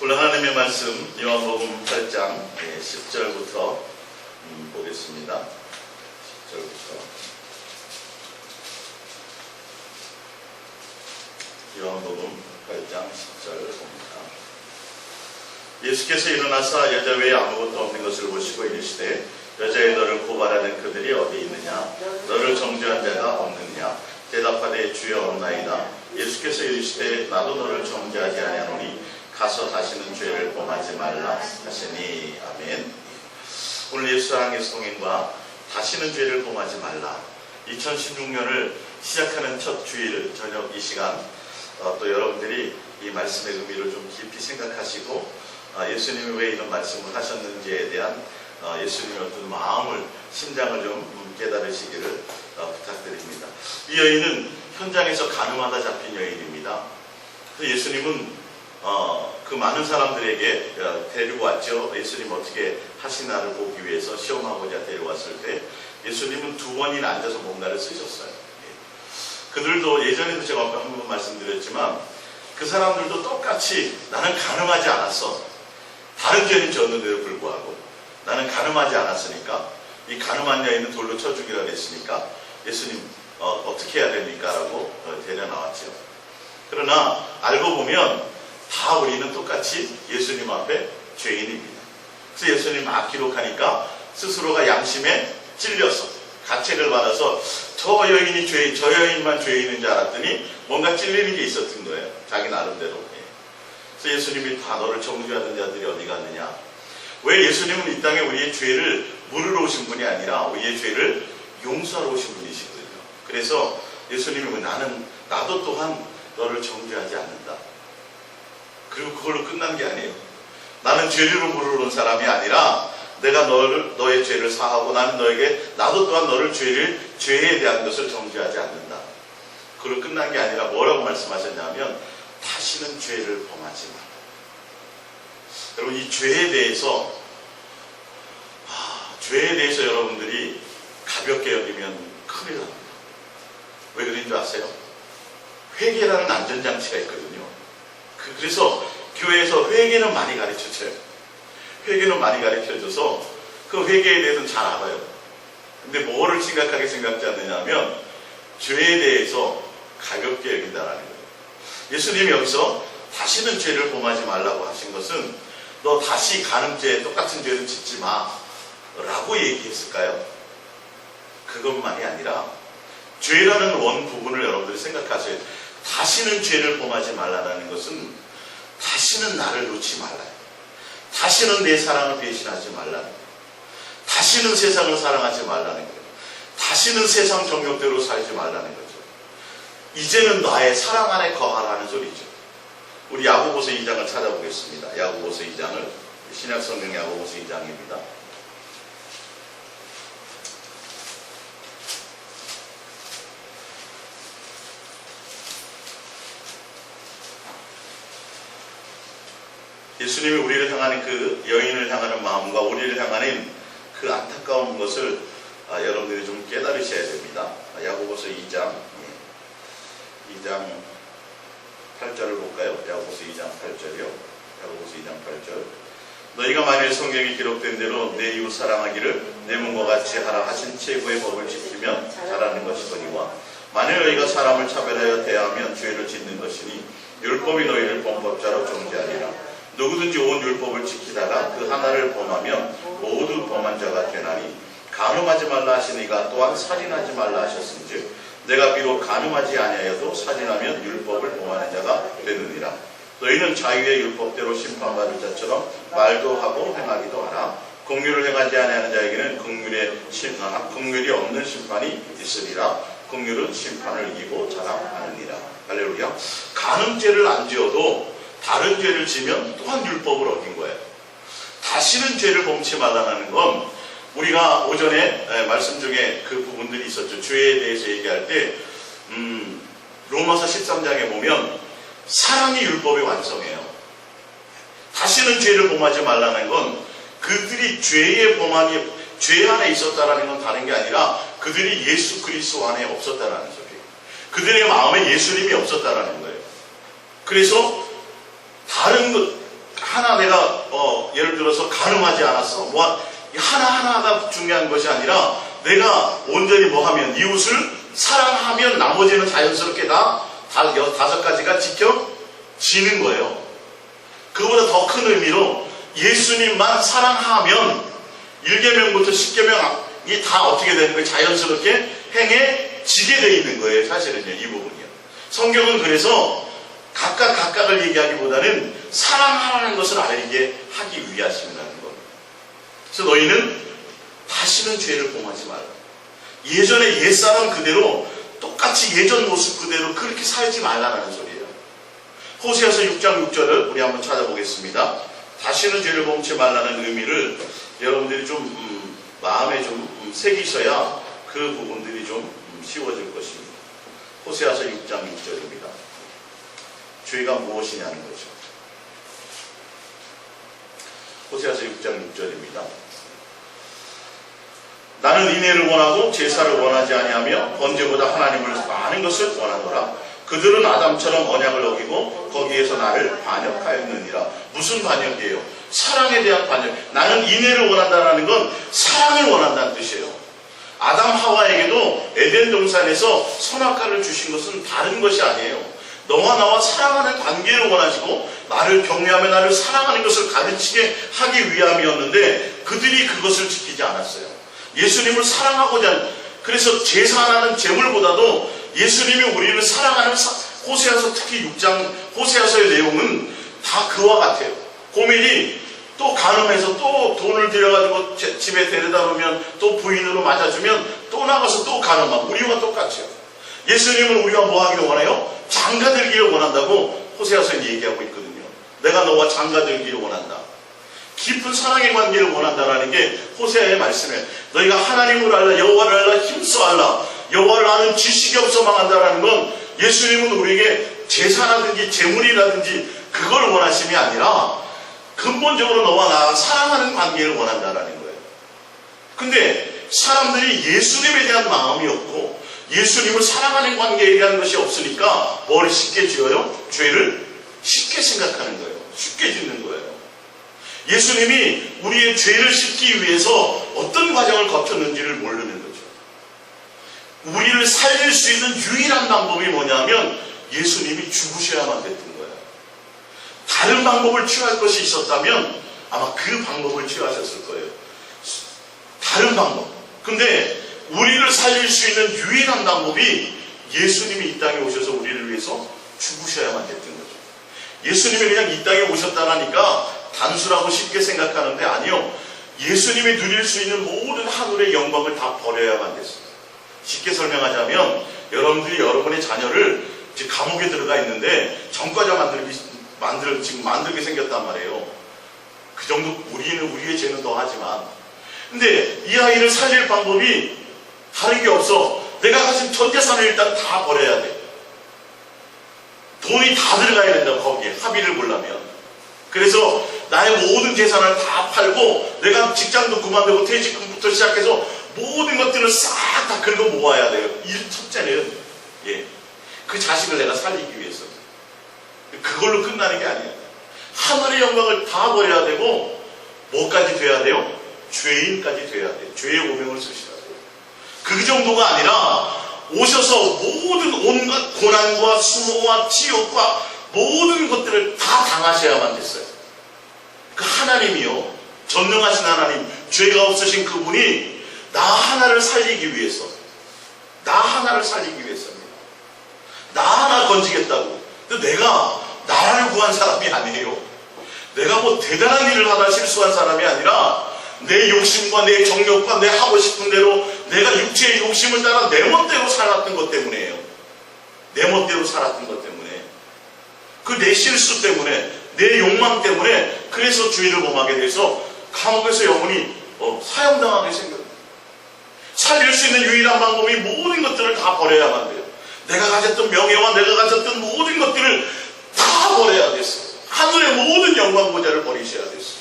오늘 하나님의 말씀 요한복음 8장 10절부터 보겠습니다. 10절부터 요한복음 8장 10절 봅니다. 예수께서 일어나사 여자 외에 아무것도 없는 것을 보시고 이르시되 여자의 너를 고발하는 그들이 어디 있느냐? 너를 정죄한 자가 없느냐? 대답하되 주여 없나이다. 예수께서 이르시되 나도 너를 정죄하지 아니하노니 가서 다시는 죄를 범하지 말라 하시니. 아멘. 오늘 예수사랑의 성인과 다시는 죄를 범하지 말라, 2016년을 시작하는 첫 주일 저녁 이 시간 또 여러분들이 이 말씀의 의미를 좀 깊이 생각하시고 예수님이 왜 이런 말씀을 하셨는지에 대한 예수님의 어떤 마음을, 심장을 좀 깨달으시기를 부탁드립니다. 이 여인은 현장에서 가늠하다 잡힌 여인입니다. 그래서 예수님은 그 많은 사람들에게 데리고 왔죠. 예수님 어떻게 하시나를 보기 위해서 시험하고자 데려왔을 때 예수님은 2번이나 앉아서 뭔가를 쓰셨어요. 그들도 예전에도 제가 한 번 말씀드렸지만 그 사람들도 똑같이 나는 가늠하지 않았어, 다른 죄는 졌는데도 불구하고 나는 가늠하지 않았으니까 이 가늠한 여인은 돌로 쳐 죽이라 그랬으니까 예수님 어떻게 해야 됩니까? 라고 데려 나왔죠. 그러나 알고 보면 다 우리는 똑같이 예수님 앞에 죄인입니다. 그래서 예수님 막 기록하니까 스스로가 양심에 찔려서 가책을 받아서 저 여인이 죄인, 저 여인만 죄인인 줄 알았더니 뭔가 찔리는 게 있었던 거예요. 자기 나름대로. 그래서 예수님이 다 너를 정죄하던 자들이 어디 갔느냐? 왜 예수님은 이 땅에 우리의 죄를 물으러 오신 분이 아니라 우리의 죄를 용서하러 오신 분이시거든요. 그래서 예수님이 나도 또한 너를 정죄하지 않는다. 그리고 그걸로 끝난 게 아니에요. 나는 죄를 물으러 온 사람이 아니라 내가 너의 죄를 사하고 나도 또한 너를 죄에 대한 것을 정죄하지 않는다. 그걸로 끝난 게 아니라 뭐라고 말씀하셨냐면 다시는 죄를 범하지 마라. 여러분, 이 죄에 대해서 여러분들이 가볍게 여기면 큰일 납니다. 왜 그런 줄 아세요? 회개라는 안전장치가 있거든요. 그래서 교회에서 회개는 많이 가르쳐줘요. 회개는 많이 가르쳐줘서 그 회개에 대해서는 잘 알아요. 근데 뭐를 심각하게 생각지 않느냐면 죄에 대해서 가볍게 여긴다라는 거예요. 예수님이 여기서 다시는 죄를 범하지 말라고 하신 것은 너 다시 가늠죄, 똑같은 죄를 짓지 마 라고 얘기했을까요? 그것만이 아니라 죄라는 원 부분을 여러분들이 생각하셔야 돼요. 다시는 죄를 범하지 말라는 것은 다시는 나를 놓지 말라, 다시는 내 사랑을 배신하지 말라는 거예요. 다시는 세상을 사랑하지 말라는 거예요. 다시는 세상 정욕대로 살지 말라는 거죠. 이제는 나의 사랑 안에 거하라는 소리죠. 우리 야고보서 2장을 찾아보겠습니다. 야고보서 2장을, 신약성경 야고보서 2장입니다. 예수님이 우리를 향하는 그 여인을 향하는 마음과 우리를 향하는 그 안타까운 것을 여러분들이 좀 깨달으셔야 됩니다. 야고보서 2장 8절을 볼까요? 야고보서 2장 8절이요. 야고보서 2장 8절. 너희가 만일 성경에 기록된 대로 내 이웃 사랑하기를 내 몸과 같이 하라 하신 최고의 법을 지키면 잘하는 것이거니와 만일 너희가 사람을 차별하여 대하면 죄를 짓는 것이니 율법이 너희를 범법자로 정죄하리라. 누구든지 온 율법을 지키다가 그 하나를 범하면 모두 범한 자가 되나니 간음하지 말라 하시니가 또한 살인하지 말라 하셨은즉 내가 비록 간음하지 아니하여도 살인하면 율법을 범하는 자가 되느니라. 너희는 자유의 율법대로 심판받을 자처럼 말도 하고 행하기도 하라. 긍휼을 행하지 아니하는 자에게는 긍휼이 없는 심판이 있으리라. 긍휼은 심판을 이기고 자랑하느니라. 할렐루야. 간음죄를 안 지어도 다른 죄를 지면 또한 율법을 어긴 거예요. 다시는 죄를 범치 말라는 건 우리가 오전에 말씀 중에 그 부분들이 있었죠. 죄에 대해서 얘기할 때 로마서 13장에 보면 사랑이 율법의 완성이에요. 다시는 죄를 범하지 말라는 건 그들이 죄 안에 있었다라는 건 다른 게 아니라 그들이 예수 그리스도 안에 없었다라는 소리예요. 그들의 마음에 예수님이 없었다라는 거예요. 그래서 다른 것 하나하나 내가 예를 들어서 가늠하지 않았어. 하나하나가 중요한 것이 아니라 내가 온전히 뭐하면 이웃을 사랑하면 나머지는 자연스럽게 다 5가지가 지켜지는 거예요. 그보다 더 큰 의미로 예수님만 사랑하면 1계명부터 10계명이 다 어떻게 되는 거예요? 자연스럽게 행해지게 돼 있는 거예요. 사실은요, 이 부분이요. 성경은 그래서 각각을 얘기하기보다는 사랑하라는 것을 알게 하기 위하심이라는 겁니다. 그래서 너희는 다시는 죄를 범하지 말라. 예전에 옛사람 그대로 똑같이 예전 모습 그대로 그렇게 살지 말라는 소리예요. 호세아서 6장 6절을 우리 한번 찾아보겠습니다. 다시는 죄를 범치 말라는 의미를 여러분들이 좀 마음에 좀 새기셔야 그 부분들이 좀 쉬워질 것입니다. 호세아서 6장 6절입니다. 죄가 무엇이냐는 거죠. 호세아서 6장 6절입니다. 나는 인애를 원하고 제사를 원하지 아니하며 번제보다 하나님을 많은 것을 원하노라. 그들은 아담처럼 언약을 어기고 거기에서 나를 반역하였느니라. 무슨 반역이에요? 사랑에 대한 반역. 나는 인애를 원한다는 건 사랑을 원한다는 뜻이에요. 아담 하와에게도 에덴 동산에서 선악과를 주신 것은 다른 것이 아니에요. 너와 나와 사랑하는 관계를 원하시고 나를 경외하며 나를 사랑하는 것을 가르치게 하기 위함이었는데 그들이 그것을 지키지 않았어요. 예수님을 사랑하고자, 그래서 제사 하나는 제물보다도 예수님이 우리를 사랑하는 호세아서 특히 6장 호세아서의 내용은 다 그와 같아요. 고멜이 또 간음해서 또 돈을 들여가지고 집에 데려다 놓으면 또 부인으로 맞아주면 또 나가서 또 간음하고 우리와 똑같아요. 예수님은 우리가 뭐 하기를 원해요? 장가들기를 원한다고 호세아서에 얘기하고 있거든요. 내가 너와 장가들기를 원한다. 깊은 사랑의 관계를 원한다라는 게 호세아의 말씀이에요. 너희가 하나님을 알라, 여호와를 알라, 힘써 알라. 여호와를 아는 지식이 없어 망한다라는 건 예수님은 우리에게 제사라든지 재물이라든지 그걸 원하심이 아니라 근본적으로 너와 나가 사랑하는 관계를 원한다라는 거예요. 근데 사람들이 예수님에 대한 마음이 없고 예수님을 사랑하는 관계에 대한 것이 없으니까 뭘 쉽게 지어요? 죄를 쉽게 생각하는 거예요. 쉽게 짓는 거예요. 예수님이 우리의 죄를 씻기 위해서 어떤 과정을 거쳤는지를 모르는 거죠. 우리를 살릴 수 있는 유일한 방법이 뭐냐면 예수님이 죽으셔야만 됐던 거예요. 다른 방법을 취할 것이 있었다면 아마 그 방법을 취하셨을 거예요. 다른 방법. 근데 우리를 살릴 수 있는 유일한 방법이 예수님이 이 땅에 오셔서 우리를 위해서 죽으셔야만 됐던 거죠. 예수님이 그냥 이 땅에 오셨다라니까 단순하고 쉽게 생각하는데 아니요. 예수님이 누릴 수 있는 모든 하늘의 영광을 다 버려야만 됐어요. 쉽게 설명하자면 여러분들이 여러분의 자녀를 지금 감옥에 들어가 있는데 전과자 지금 만들게 생겼단 말이에요. 그 정도 우리의 죄는 더하지만 근데 이 아이를 살릴 방법이 다른 게 없어. 내가 가진 전 재산을 일단 다 버려야 돼. 돈이 다 들어가야 된다. 거기에 합의를 보려면. 그래서 나의 모든 재산을 다 팔고 내가 직장도 그만두고 퇴직금부터 시작해서 모든 것들을 싹 다 긁어 모아야 돼요. 첫째는 그 자식을 내가 살리기 위해서. 그걸로 끝나는 게 아니에요. 하늘의 영광을 다 버려야 되고 뭐까지 돼야 돼요? 죄인까지 돼야 돼요. 죄의 오명을 쓰시라 돼요. 그 정도가 아니라 오셔서 모든 온갖 고난과 수모와 지옥과 모든 것들을 다 당하셔야만 됐어요. 그 하나님이요, 전능하신 하나님, 죄가 없으신 그분이 나 하나를 살리기 위해서, 나 하나를 살리기 위해서입니다. 나 하나 건지겠다고. 근데 내가 나라를 구한 사람이 아니에요. 내가 뭐 대단한 일을 하다 실수한 사람이 아니라 내 욕심과 내 정욕과 내 하고 싶은 대로 내가 육체의 욕심을 따라 내 멋대로 살았던 것 때문이에요. 내 멋대로 살았던 것 때문에. 그 내 실수 때문에, 내 욕망 때문에 그래서 죄를 범하게 돼서 감옥에서 영원히 사형당하게 생겨요. 살릴 수 있는 유일한 방법이 모든 것들을 다 버려야만 돼요. 내가 가졌던 명예와 내가 가졌던 모든 것들을 다 버려야 됐어요. 하늘의 모든 영광 보좌를 버리셔야 됐어요.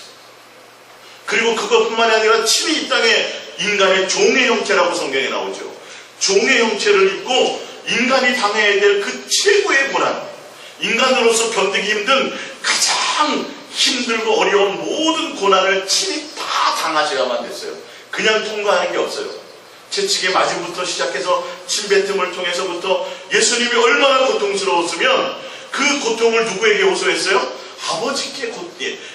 그리고 그것뿐만이 아니라 친히 이 땅에 인간의 종의 형체라고 성경에 나오죠. 종의 형체를 입고 인간이 당해야 될 그 최고의 고난, 인간으로서 견디기 힘든 가장 힘들고 어려운 모든 고난을 친히 다 당하셔야만 됐어요. 그냥 통과하는 게 없어요. 채찍의 맞음부터 시작해서 침뱉음을 통해서부터 예수님이 얼마나 고통스러웠으면 그 고통을 누구에게 호소했어요? 아버지께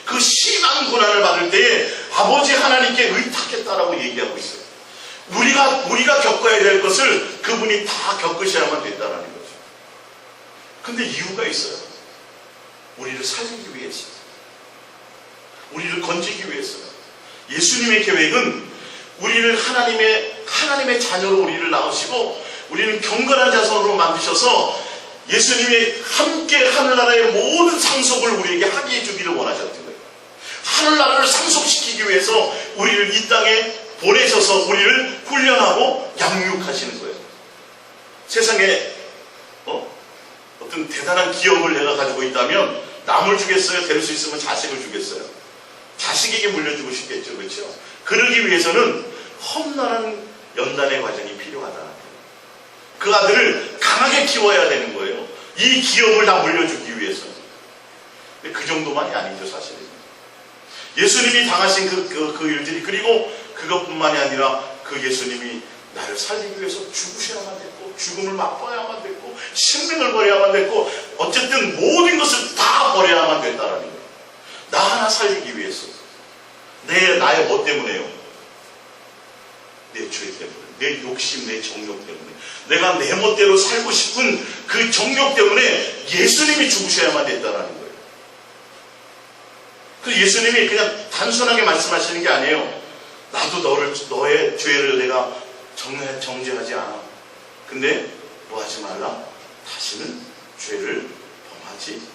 그 심한 고난을 받을 때에 아버지 하나님께 의탁했다라고 얘기하고 있어요. 우리가 겪어야 될 것을 그분이 다 겪으셔야만 된다는 거죠. 근데 이유가 있어요. 우리를 살리기 위해서, 우리를 건지기 위해서. 예수님의 계획은 우리를 하나님의 자녀로 우리를 낳으시고 우리는 경건한 자손으로 만드셔서 예수님이 함께 하늘나라의 모든 상속을 우리에게 하게 해주기를 원하셨던 거예요. 하늘나라를 상속시키기 위해서 우리를 이 땅에 보내셔서 우리를 훈련하고 양육하시는 거예요. 세상에 어떤 대단한 기업을 내가 가지고 있다면 남을 주겠어요? 될 수 있으면 자식을 주겠어요? 자식에게 물려주고 싶겠죠. 그렇죠? 그러기 위해서는 험난한 연단의 과정이 필요하다. 그 아들을 강하게 키워야 되는 거예요. 이 기업을 다 물려주기 위해서. 근데 그 정도만이 아니죠, 사실은. 예수님이 당하신 그 일들이, 그리고 그것뿐만이 아니라 그 예수님이 나를 살리기 위해서 죽으셔야만 됐고, 죽음을 맛봐야만 됐고, 생명을 버려야만 됐고, 어쨌든 모든 것을 다 버려야만 됐다라는 거예요. 나 하나 살리기 위해서. 나의 뭐 때문에요? 내 죄 때문에, 내 욕심, 내 정욕 때문에, 내가 내 멋대로 살고 싶은 그 정욕 때문에 예수님이 죽으셔야만 됐다라는 거예요. 그 예수님이 그냥 단순하게 말씀하시는 게 아니에요. 나도 너의 죄를 내가 정죄하지 않아. 근데 뭐 하지 말라? 다시는 죄를 범하지 말라.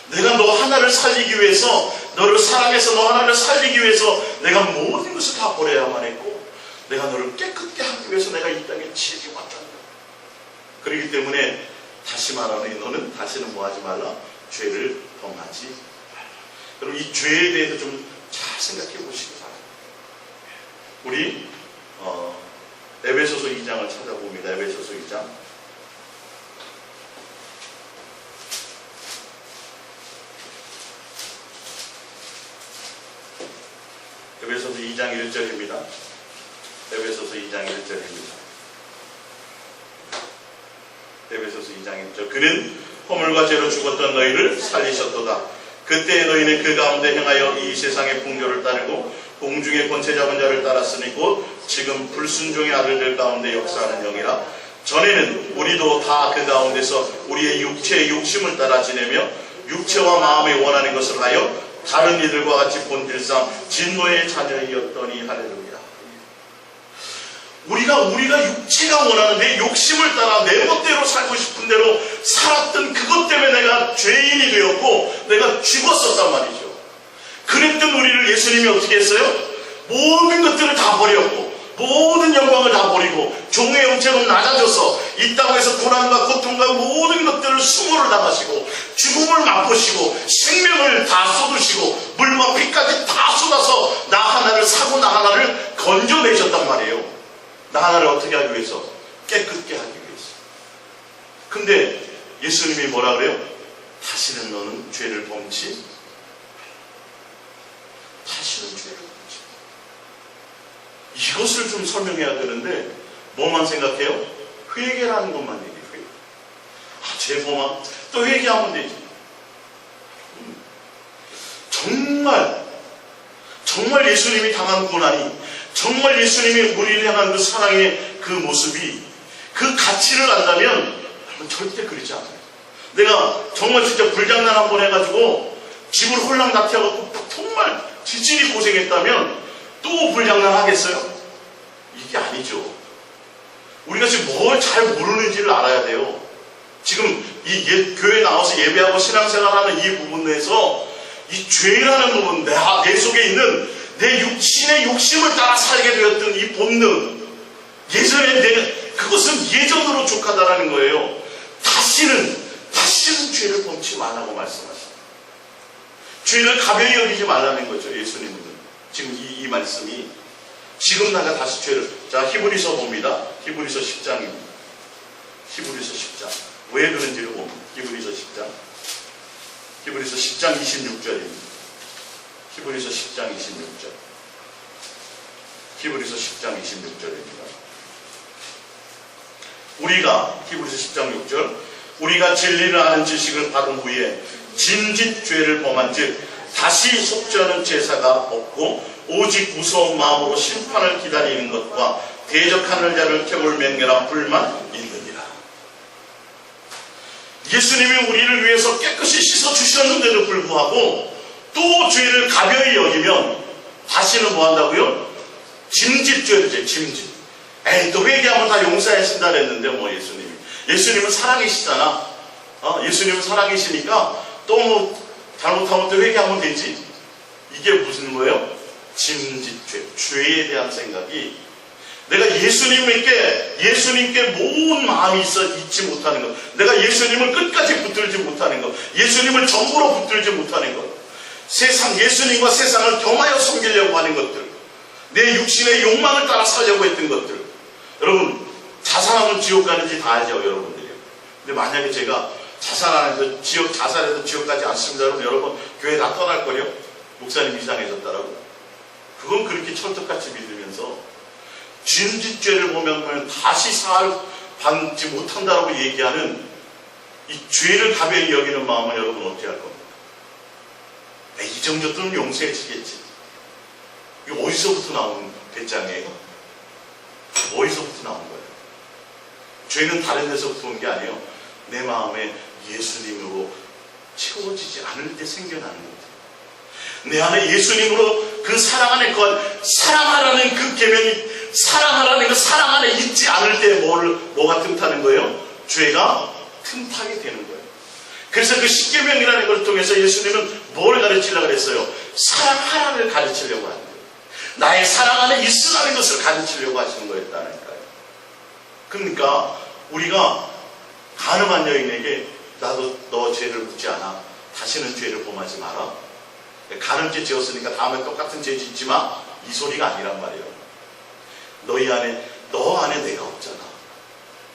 내가 너 하나를 살리기 위해서, 너를 사랑해서 너 하나를 살리기 위해서 내가 모든 것을 다 버려야만 했고, 내가 너를 깨끗게 하기 위해서 내가 이 땅에 지혜게 왔다. 그렇기 때문에 다시 말하니 너는 다시는 뭐 하지 말라? 죄를 범하지 말라. 그럼 이 죄에 대해서 좀 잘 생각해 보시기 바랍니다. 우리 에베소서 2장을 찾아봅니다. 에베소서 2장. 에베소서 2장 1절입니다. 에베소서 2장 1절입니다. 에베소서 2장 1절. 그는 허물과 죄로 죽었던 너희를 살리셨도다. 그때 너희는 그 가운데 행하여 이 세상의 풍조를 따르고 공중의 권세 잡은 자를 따랐으니 곧 지금 불순종의 아들들 가운데 역사하는 영이라. 전에는 우리도 다 그 가운데서 우리의 육체의 욕심을 따라 지내며 육체와 마음에 원하는 것을 하여 다른 이들과 같이 본질상 진노의 자녀이었더니. 할렐루야. 우리가 육체가 원하는데 욕심을 따라 내 멋대로 살고 싶은 대로 살았던 그것 때문에 내가 죄인이 되었고 내가 죽었었단 말이죠. 그랬던 우리를 예수님이 어떻게 했어요? 모든 것들을 다 버렸고 모든 영광을 다 버리고 종의 형체로 낮아져서 이 땅에서 고난과 고통과 모든 것들을 수모를 당하시고 죽음을 맛보시고 생명을 다 쏟으시고 물과 피까지 다 쏟아서 나 하나를 사고 나 하나를 건져내셨단 말이에요. 나 하나를 어떻게 하기 위해서? 깨끗게 하기 위해서. 근데 예수님이 뭐라 그래요? 다시는 너는 죄를 범치 다시는 죄를 범치. 이것을 좀 설명해야 되는데 뭐만 생각해요? 회개라는 것만 얘기해요. 회개. 죄 범함 또 회개하면 되지. 정말 예수님이 당한 고난이, 정말 예수님이 우리를 향한 그 사랑의 그 모습이, 그 가치를 안다면 절대 그러지 않아요. 내가 정말 진짜 불장난 한번 해가지고 집을 홀랑나태하고 정말 지질이 고생했다면 또 불장난 하겠어요? 이게 아니죠. 우리가 지금 뭘 잘 모르는지를 알아야 돼요. 지금 이 교회 나와서 예배하고 신앙생활하는 이 부분에서 이 죄라는 부분, 내 속에 있는 내 육신의 욕심을 따라 살게 되었던 이 본능, 그것은 예전으로 족하다라는 거예요. 다시는 죄를 범치 말라고 말씀하십니다. 죄를 가벼이 여기지 말라는 거죠. 예수님은 지금 이 말씀이 지금 나가 다시 죄를. 자, 히브리서 봅니다. 히브리서 10장입니다. 히브리서 10장. 왜 그런지를 봅니다. 히브리서 10장. 히브리서 10장 26절입니다. 히브리서 10장 26절. 히브리서 10장 26절입니다. 우리가 히브리서 10장 6절 우리가 진리를 아는 지식을 받은 후에 짐짓 죄를 범한 즉 다시 속죄하는 제사가 없고 오직 무서운 마음으로 심판을 기다리는 것과 대적하는 자를 태울 맹렬한 불만 있느니라. 예수님이 우리를 위해서 깨끗이 씻어주셨는데도 불구하고 또 죄를 가벼이 여기면 다시는 뭐 한다고요? 짐짓죄죠. 짐짓. 에이, 또 회개하면 다 용서하신다 그랬는데 뭐 예수님은 사랑이시잖아. 예수님은 사랑이시니까 또 뭐 잘못하면 또 회개하면 되지. 이게 무슨 거예요? 짐짓죄. 죄에 대한 생각이 내가 예수님께 모든 마음이 있어 잊지 못하는 것, 내가 예수님을 끝까지 붙들지 못하는 것, 예수님을 전부로 붙들지 못하는 것, 예수님과 세상을 겸하여 섬기려고 하는 것들, 내 육신의 욕망을 따라 살려고 했던 것들. 여러분, 자살하면 지옥 가는지 다 알죠, 여러분들이. 근데 만약에 제가 자살해서 지옥 가지 않습니다. 그러면 여러분, 교회 다 떠날 거요? 목사님 이상해졌다라고. 그건 그렇게 철떡같이 믿으면서 짐짓죄를 보면 다시 받지 못한다라고 얘기하는 이 죄를 가벼이 여기는 마음은 여러분 어떻게 할 겁니까? 이 정도는 용서해지겠지. 이거 어디서부터 나온 배짱이에요? 어디서부터 나온 거예요? 죄는 다른 데서부터 온 게 아니에요. 내 마음에 예수님으로 채워지지 않을 때 생겨나는 거예요. 내 안에 예수님으로 그 사랑 안에 사랑하라는 그 계명이 사랑하라는 그 사랑 안에 있지 않을 때 뭐가 틈타는 거예요? 죄가 틈타게 되는 거예요. 그래서 그 십계명이라는 걸 통해서 예수님은 뭘 가르치려고 그랬어요? 사랑하라를 가르치려고 하는 거예요. 나의 사랑 안에 있으라는 것을 가르치려고 하시는 거였다니까요. 그러니까 우리가 가늠한 여인에게 나도 너 죄를 묻지 않아. 다시는 죄를 범하지 마라. 가늠죄 지었으니까 다음에 똑같은 죄 짓지 마. 이 소리가 아니란 말이에요. 너 안에 내가 없잖아.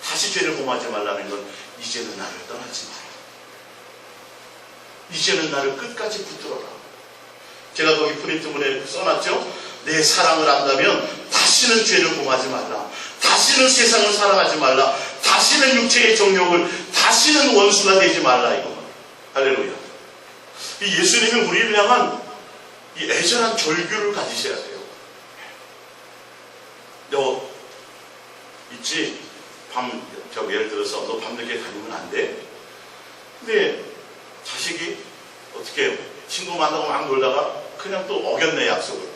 다시 죄를 범하지 말라는 건 이제는 나를 떠나지 마라. 이제는 나를 끝까지 붙들어라. 제가 거기 프린트문에 써놨죠. 내 사랑을 안다면 다시는 죄를 범하지 말라. 다시는 세상을 사랑하지 말라. 다시는 육체의 정욕을, 다시는 원수가 되지 말라. 이거. 할렐루야. 이 예수님이 우리를 향한 이 애절한 절규를 가지셔야 돼요. 너 있지? 예를 들어서 너 밤늦게 다니면 안 돼. 근데 자식이 어떻게 해요? 친구 만나고 막 놀다가 그냥 또 어겼네, 약속을.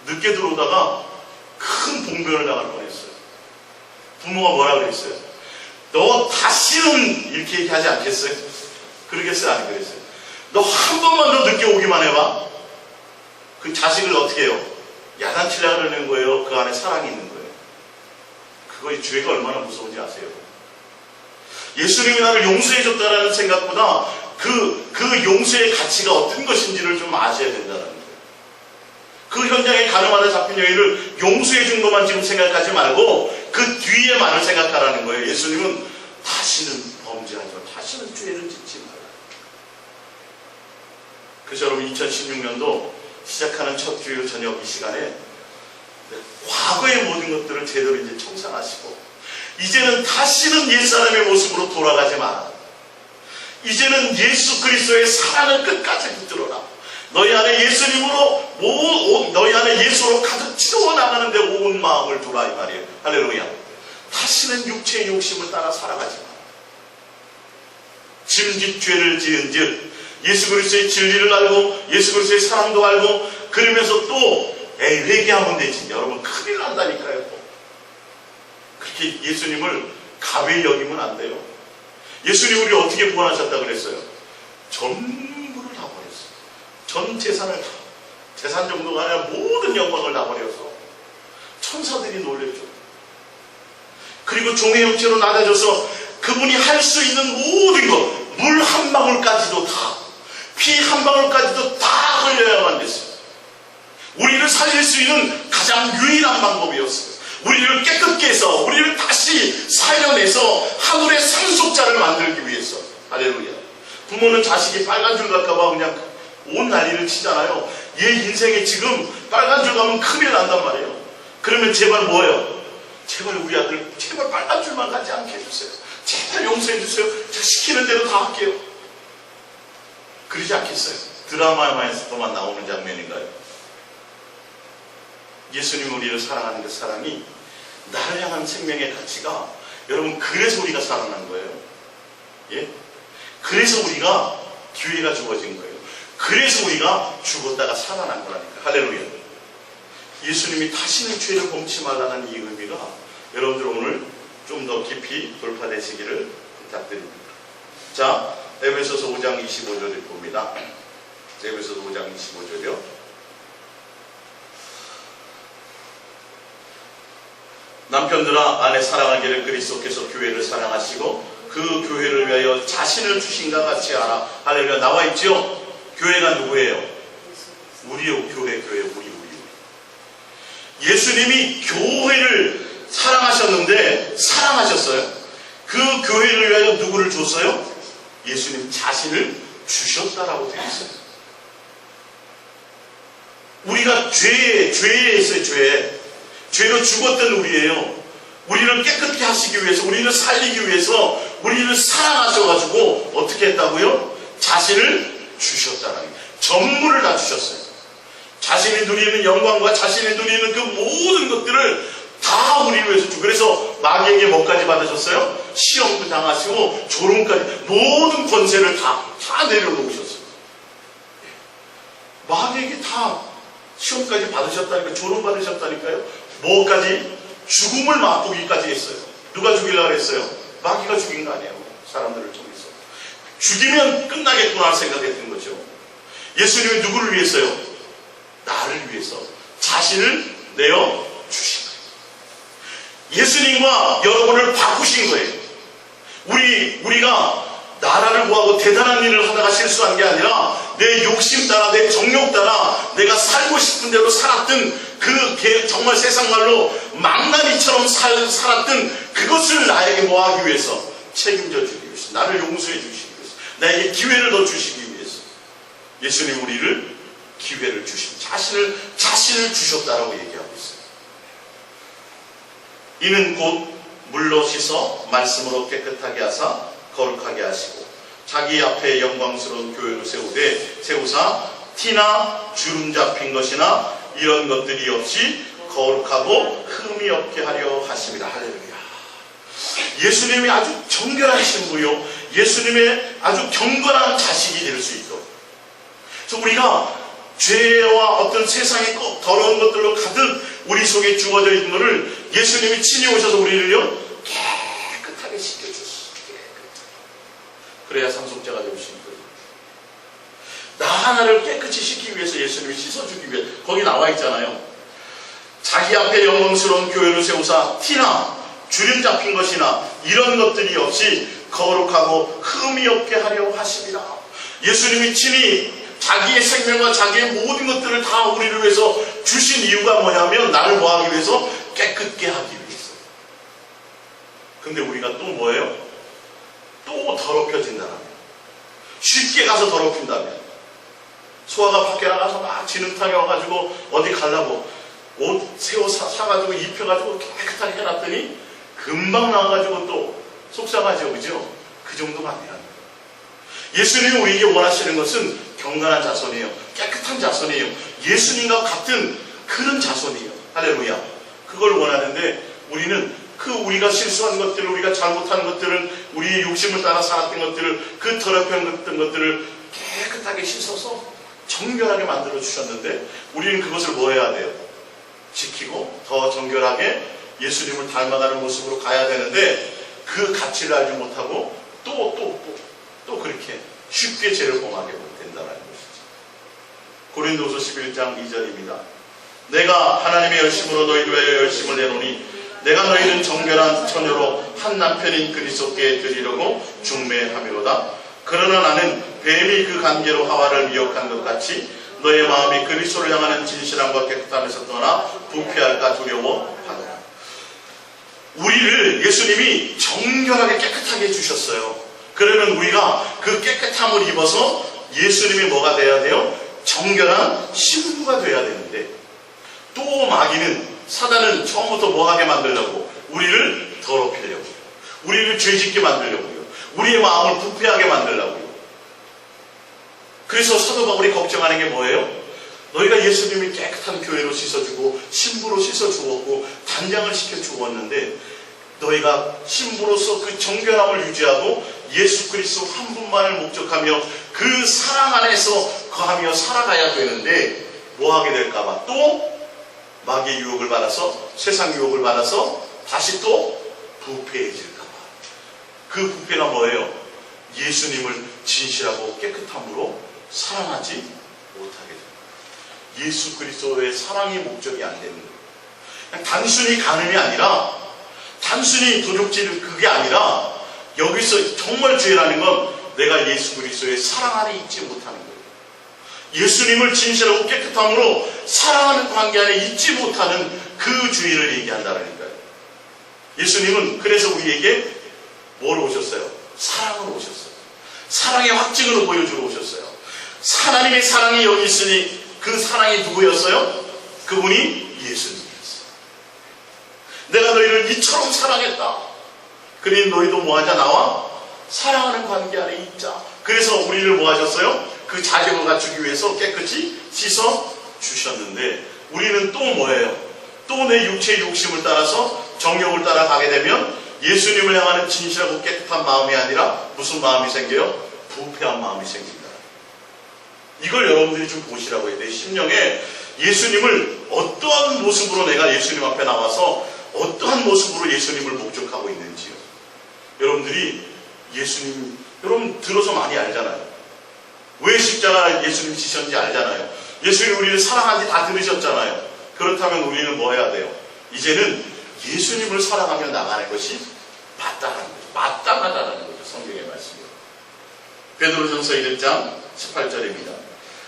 늦게 들어오다가 큰 봉변을 당할 뻔했어요. 부모가 뭐라 그랬어요? 너 다시는 이렇게 얘기하지 않겠어요? 그러겠어요? 안 그랬어요? 너 한 번만 더 늦게 오기만 해봐. 그 자식을 어떻게 해요? 야단치려고 그러는 거예요? 그 안에 사랑이 있는 거예요? 그거의 죄가 얼마나 무서운지 아세요? 예수님이 나를 용서해줬다는 생각보다 그 용서의 가치가 어떤 것인지를 좀 아셔야 된다는 거예요. 그 현장에 가늠하다 잡힌 여인을 용서해준 것만 지금 생각하지 말고 그 뒤에만을 생각하라는 거예요. 예수님은 다시는 범죄하지 마. 다시는 죄를 짓지 마라. 그래서 여러분 2016년도 시작하는 첫 주일 저녁 이 시간에 과거의 모든 것들을 제대로 이제 청산하시고 이제는 다시는 옛사람의 모습으로 돌아가지 마라. 이제는 예수 그리스도의 사랑을 끝까지 붙들어라. 너희 안에 너희 안에 예수로 가득 채워 나가는데 온 마음을 두라 이 말이에요. 할렐루야. 다시는 육체의 욕심을 따라 살아가지 마라. 짐짓죄를 지은즉 예수 그리스도의 진리를 알고 예수 그리스도의 사랑도 알고 그러면서 또 회개하면 되지. 여러분 큰일 난다니까요. 그렇게 예수님을 가벼이 여기면 안 돼요. 예수님 우리 어떻게 구원하셨다고 그랬어요? 전부를 다 버렸어요. 전 재산을 다, 재산 정도가 아니라 모든 영광을 다 버려서 천사들이 놀랬죠. 그리고 종의 형체로 낮아져서 그분이 할 수 있는 모든 것, 물 한 방울까지도 다, 피 한 방울까지도 다 흘려야만 됐어요. 우리를 살릴 수 있는 가장 유일한 방법이었어요. 우리를 깨끗게 해서 우리를 다시 살려내서 하늘의 상속자를 만들기 위해서. 할렐루야. 부모는 자식이 빨간 줄 갈까봐 그냥 온 난리를 치잖아요. 얘 인생에 지금 빨간 줄 가면 큰일 난단 말이에요. 그러면 제발 뭐예요? 제발 우리 아들 제발 빨간 줄만 가지 않게 해주세요. 제발 용서해 주세요. 제가 시키는 대로 다 할게요. 그러지 않겠어요? 드라마에서만 나오는 장면인가요? 예수님 우리를 사랑하는 그 사랑이 나를 향한 생명의 가치가 여러분 그래서 우리가 살아난 거예요. 예? 그래서 우리가 기회가 주어진 거예요. 그래서 우리가 죽었다가 살아난 거라니까. 할렐루야. 예수님이 다시는 죄를 범치 말라는 이 의미가 여러분들 오늘 좀 더 깊이 돌파되시기를 부탁드립니다. 자, 에베소서 5장 25절을 봅니다. 에베소서 5장 25절이요. 남편들아 아내 사랑하기를 그리스도께서 교회를 사랑하시고 그 교회를 위하여 자신을 주신과 같이 하라. 할렐루야. 나와 있죠? 교회가 누구예요? 우리요. 교회 우리. 예수님이 교회를 사랑하셨는데 사랑하셨어요. 그 교회를 위하여 누구를 줬어요? 예수님 자신을 주셨다라고 되어 있어요. 우리가 죄에 있어요. 죄로 죽었던 우리예요. 우리를 깨끗게 하시기 위해서, 우리를 살리기 위해서 우리를 사랑하셔가지고 어떻게 했다고요? 자신을 주셨다는 거예요. 전부를 다 주셨어요. 자신이 누리는 영광과 자신이 누리는 그 모든 것들을 다 우리를 위해서 주고, 그래서 마귀에게 뭐까지 받으셨어요? 시험도 당하시고 조롱까지 모든 권세를 다 내려놓으셨어요. 마귀에게 다 시험까지 받으셨다니까, 조롱 받으셨다니까요. 뭐까지? 죽음을 맛보기까지 했어요. 누가 죽이려고 했어요? 마귀가 죽인 거 아니에요. 사람들을 통해서. 죽이면 끝나겠구나 생각했던 거죠. 예수님이 누구를 위해서요? 나를 위해서 자신을 내어 주신 거예요. 예수님과 여러분을 바꾸신 거예요. 우리가 나라를 구하고 대단한 일을 하다가 실수한 게 아니라 내 욕심 따라, 내 정욕 따라 내가 살고 싶은 대로 살았던 그 정말 세상 말로 망나니처럼 살았던 그것을 나에게 뭐하기 위해서? 책임져 주기 위해서, 나를 용서해 주시기 위해서, 나에게 기회를 더 주시기 위해서 예수님 우리를 기회를 주신, 자신을 주셨다라고 얘기하고 있어요. 이는 곧 물로 씻어 말씀으로 깨끗하게 하사 거룩하게 하시고 자기 앞에 영광스러운 교회를 세우사 티나 주름 잡힌 것이나 이런 것들이 없이 거룩하고 흠이 없게 하려 하십니다. 할렐루야. 예수님이 아주 정결하신 분이요, 예수님의 아주 경건한 자식이 될 수 있도록, 그래서 우리가 죄와 어떤 세상의 더러운 것들로 가득 우리 속에 주어져 있는 것을 예수님이 친히 오셔서 우리를요 깨끗하게 씻겨주시고, 그래야 상속자가 될 수 있거든요. 나 하나를 깨끗이 씻기 위해서 예수님이 씻어주기 위해, 거기 나와 있잖아요. 자기 앞에 영광스러운 교회를 세우사 티나 주름 잡힌 것이나 이런 것들이 없이 거룩하고 흠이 없게 하려 하십니다. 예수님이 친히 자기의 생명과 자기의 모든 것들을 다 우리를 위해서 주신 이유가 뭐냐면 나를 뭐하기 위해서? 깨끗게 하기 위해서. 근데 우리가 또 뭐예요? 또 더럽혀진다면, 쉽게 가서 더럽힌다면, 소아가 밖에 나가서 막 진흙탕에 와가지고 어디 가려고 옷 새우 사가지고 입혀가지고 깨끗하게 해놨더니 금방 나와가지고 또 속상하죠, 그죠? 그 정도가 아니라 예수님이 우리에게 원하시는 것은 경건한 자손이에요. 깨끗한 자손이에요. 예수님과 같은 그런 자손이에요. 할렐루야. 그걸 원하는데 우리는 우리가 실수한 것들을, 우리가 잘못한 것들을, 우리의 욕심을 따라 살았던 것들을, 그 더럽혔던 것들을 깨끗하게 씻어서 정결하게 만들어 주셨는데 우리는 그것을 뭐 해야 돼요? 지키고 더 정결하게 예수님을 닮아가는 모습으로 가야 되는데 그 가치를 알지 못하고 또 그렇게 쉽게 죄를 범하게 된다는 것이죠. 고린도서 11장 2절입니다. 내가 하나님의 열심으로 너희를 위하여 열심을 내노니 내가 너희는 정결한 처녀로 한 남편인 그리스도께 드리려고 중매하미로다. 그러나 나는 뱀이 그 관계로 하와를 미혹한 것 같이 너의 마음이 그리스도를 향하는 진실함과 깨끗함에서 떠나 부패할까 두려워하노라. 우리를 예수님이 정결하게 깨끗하게 해주셨어요. 그러면 우리가 그 깨끗함을 입어서 예수님이 뭐가 돼야 돼요? 정결한 신부가 돼야 되는데, 또 마귀는, 사단은 처음부터 뭐하게 만들려고? 우리를 더럽히려고, 우리를 죄짓게 만들려고요, 우리의 마음을 부패하게 만들려고요. 그래서 사도 바울이 걱정하는 게 뭐예요? 너희가 예수님이 깨끗한 교회로 씻어주고 신부로 씻어주었고 단장을 시켜주었는데, 너희가 신부로서 그 정결함을 유지하고 예수 그리스도 한 분만을 목적하며 그 사랑 안에서 거하며 살아가야 되는데, 뭐하게 될까봐? 또 마귀의 유혹을 받아서, 세상 유혹을 받아서 다시 또 부패해질까봐. 그 부패가 뭐예요? 예수님을 진실하고 깨끗함으로 사랑하지 못하게 됩니다. 예수 그리스도의 사랑이 목적이 안 되는 거예요. 그냥 단순히 간음이 아니라, 단순히 도둑질 그게 아니라, 여기서 정말 죄라는 건 내가 예수 그리스도의 사랑 안에 있지 못하는 거예요. 예수님을 진실하고 깨끗함으로 사랑하는 관계 안에 있지 못하는 그 죄를 얘기한다니까요. 예수님은 그래서 우리에게 뭘 오셨어요? 사랑으로 오셨어요. 사랑의 확증으로 보여주러 오셨어요. 하나님의 사랑이 여기 있으니 그 사랑이 누구였어요? 그분이 예수님이었어요. 내가 너희를 이처럼 사랑했다. 그러니 너희도 뭐하자? 나와 사랑하는 관계 안에 있자. 그래서 우리를 뭐 하셨어요? 그 자격을 갖추기 위해서 깨끗이 씻어 주셨는데, 우리는 또 뭐예요? 또 내 육체의 욕심을 따라서 정욕을 따라 가게 되면 예수님을 향하는 진실하고 깨끗한 마음이 아니라 무슨 마음이 생겨요? 부패한 마음이 생깁니다. 이걸 여러분들이 좀 보시라고 해요. 내 심령에 예수님을 어떠한 모습으로 내가 예수님 앞에 나와서 어떠한 모습으로 예수님을 목적하고 있는지요. 여러분들이 예수님, 여러분 들어서 많이 알잖아요. 왜 십자가 예수님 지셨는지 알잖아요. 예수님 우리를 사랑한지 다 들으셨잖아요. 그렇다면 우리는 뭐 해야 돼요? 이제는 예수님을 사랑하며 나가는 것이 마땅한 거죠. 마땅하다는 거죠. 성경의 말씀이요. 베드로전서 1장 18절입니다.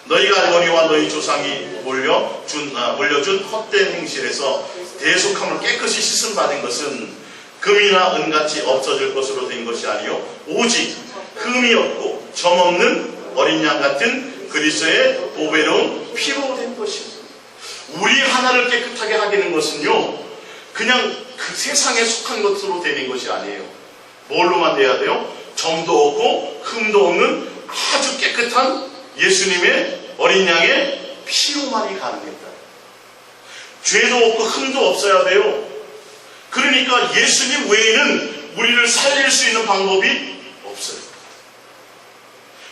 너희가 알거니와 너희 조상이 물려준 헛된 행실에서 대속함을 깨끗이 씻음 받은 것은 금이나 은같이 없어질 것으로 된 것이 아니요 오직 흠이 없고 점없는 어린 양 같은 그리스도의 보배로운 피로 된 것입니다. 우리 하나를 깨끗하게 하게 는 것은요, 그냥 그 세상에 속한 것으로 되는 것이 아니에요. 뭘로만 돼야 돼요? 점도 없고 흠도 없는 아주 깨끗한 예수님의 어린 양의 피로만이 가능했다. 죄도 없고 흠도 없어야 돼요. 그러니까 예수님 외에는 우리를 살릴 수 있는 방법이 없어요.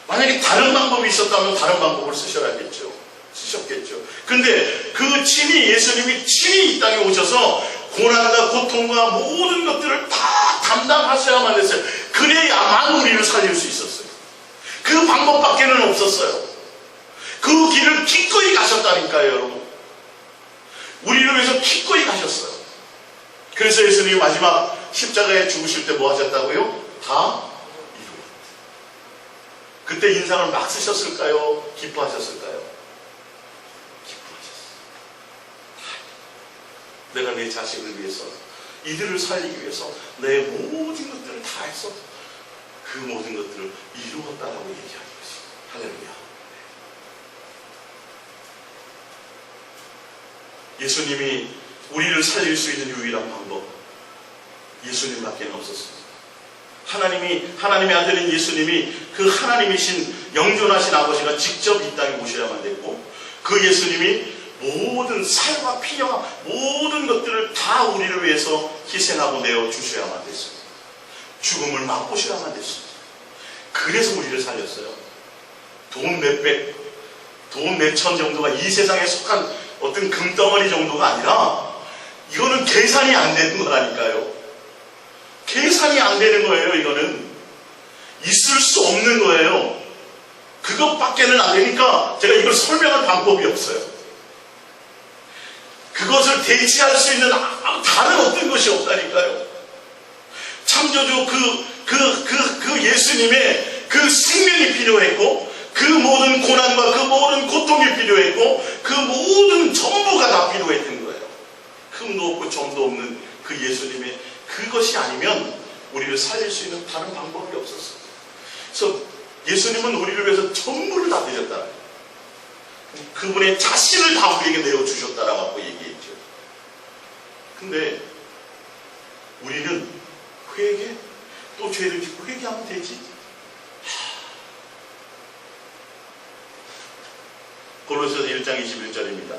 만약에 다른 방법이 있었다면 다른 방법을 쓰셨겠죠. 근데 그 친히 예수님이 친히 이 땅에 오셔서 고난과 고통과 모든 것들을 다 담당하셔야만 했어요. 그래야만 우리를 살릴 수 있었어요. 그 방법밖에는 없었어요. 그 길을 기꺼이 가셨다니까요, 여러분. 우리를 위해서 기꺼이 가셨어요. 그래서 예수님이 마지막 십자가에 죽으실 때 뭐 하셨다고요? 다 이루었다. 그때 인상을 막 쓰셨을까요? 기뻐하셨을까요? 기뻐하셨어요. 내가 내 자식을 위해서, 이들을 살리기 위해서 내 모든 것들을 다 해서 그 모든 것들을 이루었다라고 얘기하는 것이죠. 할렐루야. 예수님이 우리를 살릴 수 있는 유일한 방법, 예수님밖에 없었습니다. 하나님의 아들인 예수님이 그 하나님이신 영존하신 아버지가 직접 이 땅에 오셔야만 됐고, 그 예수님이 모든 살과 피와 모든 것들을 다 우리를 위해서 희생하고 내어주셔야만 됐습니다. 죽음을 맛보셔야만 됐습니다. 그래서 우리를 살렸어요. 돈 몇백, 돈 몇천 정도가 이 세상에 속한 어떤 금덩어리 정도가 아니라, 이거는 계산이 안 되는 거라니까요. 계산이 안 되는 거예요. 이거는 있을 수 없는 거예요. 그것밖에는 안 되니까 제가 이걸 설명할 방법이 없어요. 그것을 대체할 수 있는 다른 어떤 것이 없다니까요. 창조주 그 예수님의 그 생명이 필요했고, 그 모든 고난과 그 모든 고통이 필요했고, 그 모든 전부가 다 필요했던 거예요. 흠도 없고 점도 없는 그 예수님의 그것이 아니면 우리를 살릴 수 있는 다른 방법이 없었어요. 그래서 예수님은 우리를 위해서 전부를 다 드렸다. 그분의 자신을 다 우리에게 내어주셨다라고 얘기했죠. 근데 우리는 회개, 또 죄를 짓고 회개하면 되지. 고린도서 1장 21절입니다.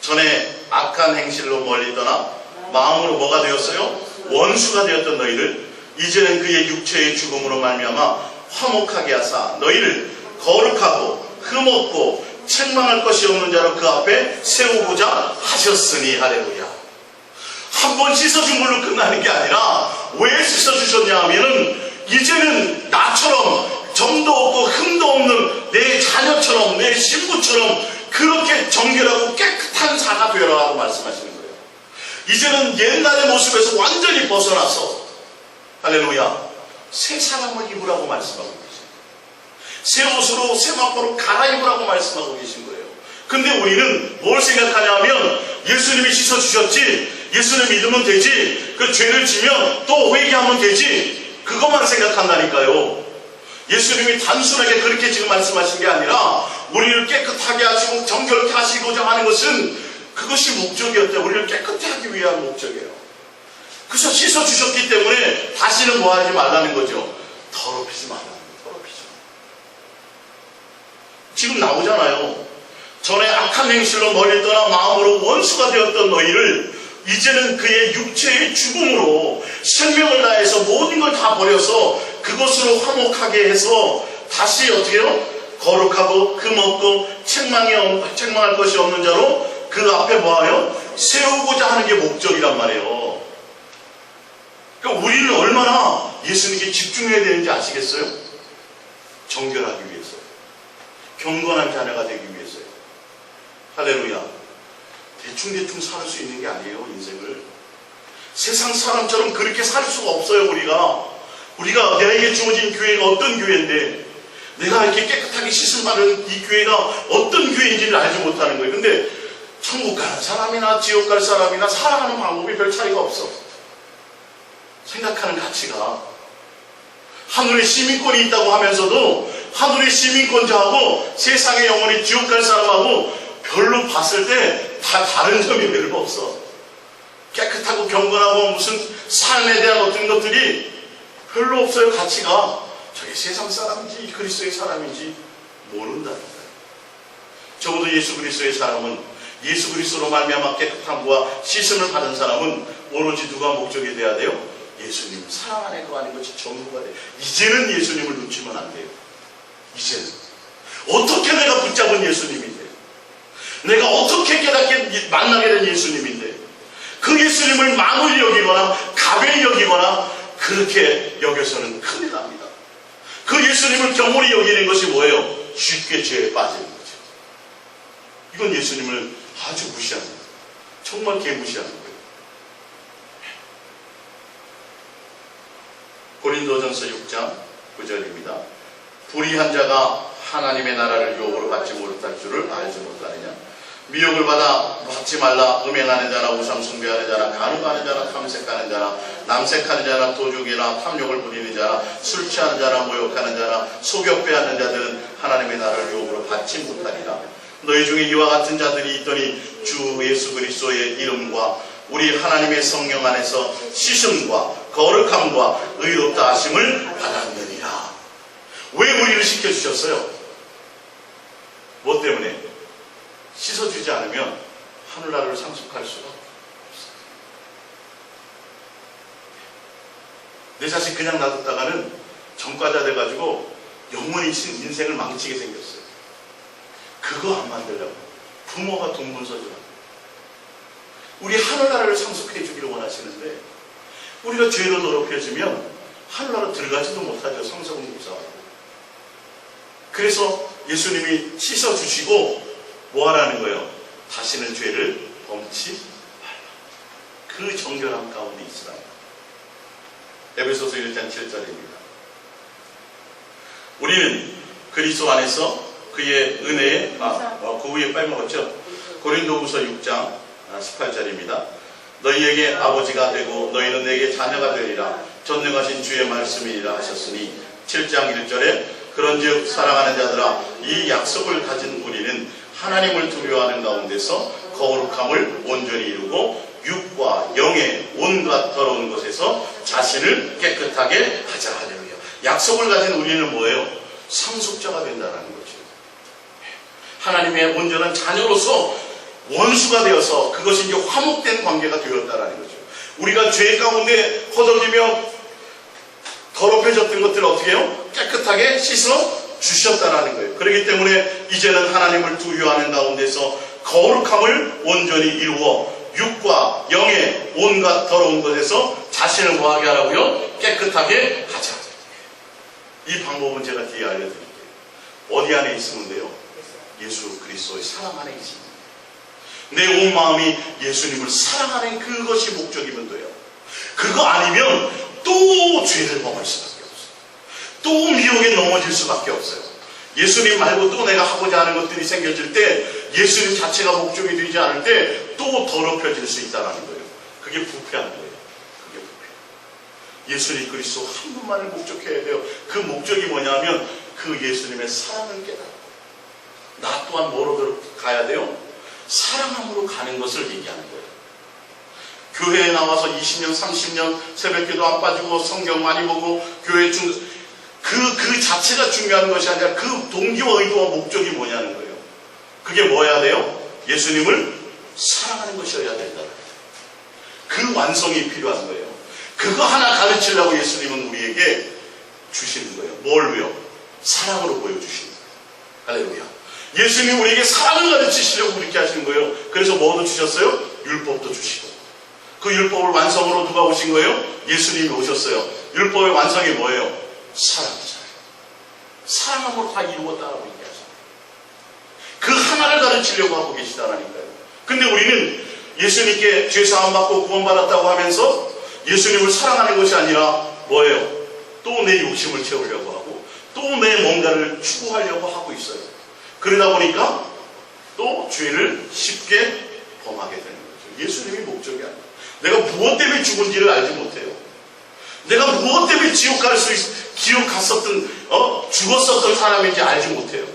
전에 악한 행실로 멀리 떠나 마음으로 뭐가 되었어요? 원수가 되었던 너희를 이제는 그의 육체의 죽음으로 말미암아 화목하게 하사 너희를 거룩하고 흠없고 책망할 것이 없는 자로 그 앞에 세우고자 하셨으니. 할렐루야. 한 번 씻어준 걸로 끝나는 게 아니라 왜 씻어주셨냐 하면은 이제는 나처럼 점도 없고 흠도 없는 내 자녀처럼 내 신부처럼 그렇게 정결하고 깨끗한 자가 되라고 말씀하시는 거예요. 이제는 옛날의 모습에서 완전히 벗어나서 할렐루야 새 사람을 입으라고 말씀하고 계십니다. 새 옷으로 새 마포로 갈아입으라고 말씀하고 계신 거예요. 근데 우리는 뭘 생각하냐면 예수님이 씻어주셨지, 예수님 믿으면 되지, 그 죄를 지면 또 회개하면 되지, 그것만 생각한다니까요. 예수님이 단순하게 그렇게 지금 말씀하신 게 아니라 우리를 깨끗하게 하시고 정결케 하시고자 하는 것은 그것이 목적이었대요. 우리를 깨끗하게 하기 위한 목적이에요. 그래서 씻어주셨기 때문에 다시는 뭐 하지 말라는 거죠. 더럽히지 말라는 거예요. 더럽히지 말라는 거예요. 지금 나오잖아요. 전에 악한 행실로 멀리 떠나 마음으로 원수가 되었던 너희를 이제는 그의 육체의 죽음으로 생명을 다해서 모든 걸 다 버려서 그것으로 화목하게 해서 다시 어떻게 해요? 거룩하고 흠없고 책망할 것이 없는 자로 그 앞에 뭐하요? 세우고자 하는 게 목적이란 말이에요. 그러니까 우리는 얼마나 예수님께 집중해야 되는지 아시겠어요? 정결하기 위해서, 경건한 자녀가 되기 위해서요. 할렐루야. 대충 살 수 있는 게 아니에요. 인생을 세상 사람처럼 그렇게 살 수가 없어요. 우리가 내게 주어진 교회가 어떤 교회인데 내가 이렇게 깨끗하게 씻음 받은 이 교회가 어떤 교회인지를 알지 못하는 거예요. 근데 천국 가는 사람이나 지옥 갈 사람이나 살아가는 방법이 별 차이가 없어. 생각하는 가치가 하늘에 시민권이 있다고 하면서도 하늘의 시민권자하고 세상의 영원히 지옥 갈 사람하고 별로 봤을 때 다 다른 점이 별로 없어. 깨끗하고 경건하고 무슨 삶에 대한 어떤 것들이 별로 없어요. 가치가 저게 세상 사람인지 그리스도의 사람인지 모른다니까요. 적어도 예수 그리스도의 사람은 예수 그리스도로 말미암아 깨끗함과 씻음을 받은 사람은 오로지 누가 목적이 돼야 돼요? 예수님 사랑 안에 거하는 것이 전부가 돼요. 이제는 예수님을 놓치면 안 돼요. 이제는 어떻게 내가 붙잡은 예수님인데, 내가 어떻게 깨닫게 만나게 된 예수님인데 그 예수님을 만홀히 여기거나 가벼이 여기거나 그렇게 여겨서는 큰일 납니다. 그 예수님을 경홀히 여기는 것이 뭐예요? 쉽게 죄에 빠지는 거죠. 이건 예수님을 아주 무시하는 거예요. 정말 개무시하는 거예요. 고린도전서 6장 9절입니다. 불의한 자가 하나님의 나라를 유혹으로 받지 못할 줄을 알지 못하느냐. 미혹을 받지 말라. 음행하는 자나 우상 숭배하는 자나 간음하는 자나 탐색하는 자나 남색하는 자나 도둑이나 탐욕을 부리는 자나 술 취하는 자나 모욕하는 자나 소격 빼앗는 자들은 하나님의 나라를 유혹으로 받지 못하리라. 너희 중에 이와 같은 자들이 있더니 주 예수 그리스도의 이름과 우리 하나님의 성령 안에서 씻음과 거룩함과 의롭다 하심을 받았느니라. 왜 우리를 시켜주셨어요? 뭐 때문에? 씻어주지 않으면 하늘나라를 상속할 수가 없어요. 내 자식 그냥 놔뒀다가는 전과자 돼가지고 영원히 인생을 망치게 생겼어요. 그거 안 만들려고 부모가 동분서주라. 우리 하늘나라를 상속해 주기를 원하시는데 우리가 죄로 더럽혀지면 하늘나라 들어가지도 못하죠. 상속은 무사하고. 그래서 예수님이 씻어주시고 뭐 하라는 거예요? 다시는 죄를 범치 말라. 그 정결함 가운데 있으라. 에베소서 1장 7절입니다. 우리는 그리스도 안에서 그의 은혜에 그 위에 빼먹었죠. 고린도후서 6장 18절입니다. 너희에게 아버지가 되고 너희는 내게 자녀가 되리라. 전능하신 주의 말씀이라 하셨으니 7장 1절에 그런즉 사랑하는 자들아 이 약속을 가진 우리는 하나님을 두려워하는 가운데서 거룩함을 온전히 이루고 육과 영의 온갖 더러운 것에서 자신을 깨끗하게 하자. 할렐루야. 약속을 가진 우리는 뭐예요? 상속자가 된다는 거죠. 하나님의 온전한 자녀로서 원수가 되어서 그것이 이제 화목된 관계가 되었다는 거죠. 우리가 죄 가운데 허덕이며 더럽혀졌던 것들을 어떻게 해요? 깨끗하게 씻어 주셨다는 거예요. 그렇기 때문에 이제는 하나님을 두려워하는 가운데서 거룩함을 온전히 이루어 육과 영의 온갖 더러운 것에서 자신을 뭐하게 하라고요? 깨끗하게 하자. 이 방법은 제가 뒤에 알려드릴게요. 어디 안에 있으면 돼요? 예수 그리스도의 사랑 안에 있습니다. 내 온 마음이 예수님을 사랑하는 그것이 목적이면 돼요. 그거 아니면 또 죄를 범할 수밖에 없어요. 또 미혹에 넘어질 수밖에 없어요. 예수님 말고 또 내가 하고자 하는 것들이 생겨질 때 예수님 자체가 목적이 되지 않을 때 또 더럽혀질 수 있다는 거예요. 그게 부패한 거예요. 그게 부패. 예수님 그리스도 한 분만을 목적해야 돼요. 그 목적이 뭐냐면 그 예수님의 사랑을 깨닫고 나 또한 뭐로 가야 돼요? 사랑함으로 가는 것을 얘기하는 거예요. 교회에 나와서 20년, 30년 새벽기도 안 빠지고 성경 많이 보고 교회 그 자체가 중요한 것이 아니라 그 동기와 의도와 목적이 뭐냐는 거예요. 그게 뭐여야 돼요? 예수님을 사랑하는 것이어야 된다. 그 완성이 필요한 거예요. 그거 하나 가르치려고 예수님은 우리에게 주시는 거예요. 뭘요? 사랑으로 보여주시는 거예요. 할렐루야. 예수님이 우리에게 사랑을 가르치시려고 그렇게 하시는 거예요. 그래서 뭐도 주셨어요? 율법도 주시고. 그 율법을 완성으로 누가 오신 거예요? 예수님이 오셨어요. 율법의 완성이 뭐예요? 사랑이잖아요. 사랑함으로 다 이루었다라고 얘기하잖아요. 그 하나를 가르치려고 하고 계시다라니까요. 근데 우리는 예수님께 죄사함 받고 구원받았다고 하면서 예수님을 사랑하는 것이 아니라 뭐예요? 또 내 욕심을 채우려고 하고 또 내 뭔가를 추구하려고 하고 있어요. 그러다 보니까 또 죄를 쉽게 범하게 되는 거죠. 예수님이 목적이 아니에요. 내가 무엇 때문에 죽은지를 알지 못해요. 내가 무엇 때문에 지옥 갔었던 죽었었던 사람인지 알지 못해요.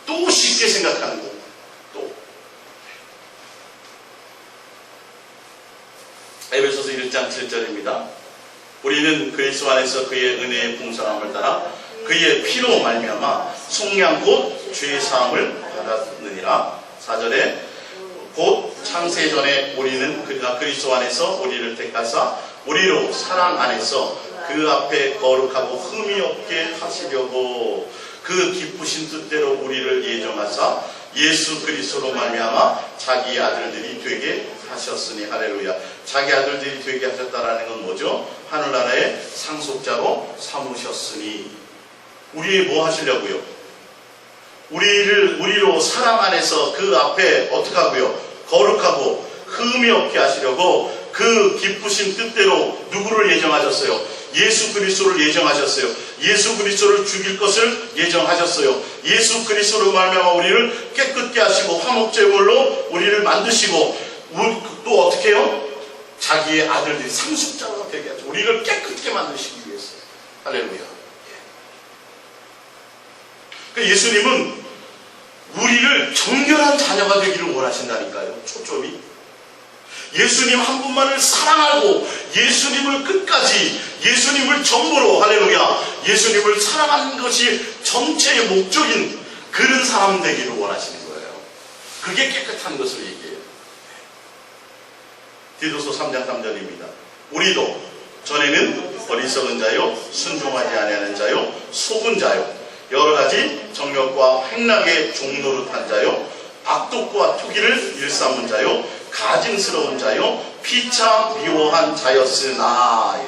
또 쉽게 생각하는 거예요. 또 에베소서 1장 7절입니다. 우리는 그리스도 안에서 그의 은혜의 풍성함을 따라 그의 피로 말미암아 속량 곧 죄 사함을 받았느니라. 4절에 곧 창세전에 우리는 그가 그리스도 안에서 우리를 택하사 우리로 사랑 안에서 그 앞에 거룩하고 흠이 없게 하시려고 그 기쁘신 뜻대로 우리를 예정하사 예수 그리스도로 말미암아 자기 아들들이 되게 하셨으니. 할렐루야. 자기 아들들이 되게 하셨다라는 건 뭐죠? 하늘나라의 상속자로 삼으셨으니. 우리 뭐 하시려고요? 우리로 사랑 안에서 그 앞에 어떻게 하고요? 거룩하고 흠이 없게 하시려고 그 기쁘신 뜻대로 누구를 예정하셨어요? 예수 그리스도를 예정하셨어요. 예수 그리스도를 죽일 것을 예정하셨어요. 예수 그리스도로 말미암아 우리를 깨끗게 하시고 화목제물로 우리를 만드시고 또 어떻게 해요? 자기의 아들들이 상속자가 되게 하죠. 우리를 깨끗게 만드시기 위해서. 할렐루야. 그러니까 예수님은 우리를 정결한 자녀가 되기를 원하신다니까요. 초점이. 예수님 한 분만을 사랑하고 예수님을 끝까지 예수님을 전부로 할렐루야 예수님을 사랑하는 것이 전체의 목적인 그런 사람 되기를 원하시는 거예요. 그게 깨끗한 것을 얘기해요. 디도서 3장 3절입니다. 우리도 전에는 어리석은 자요 순종하지 아니하는 자요 속은 자요 여러 가지 정욕과 행락의 종노릇한 자요 악독과 투기를 일삼은 자요 가증스러운 자요 피차 미워한 자였으나.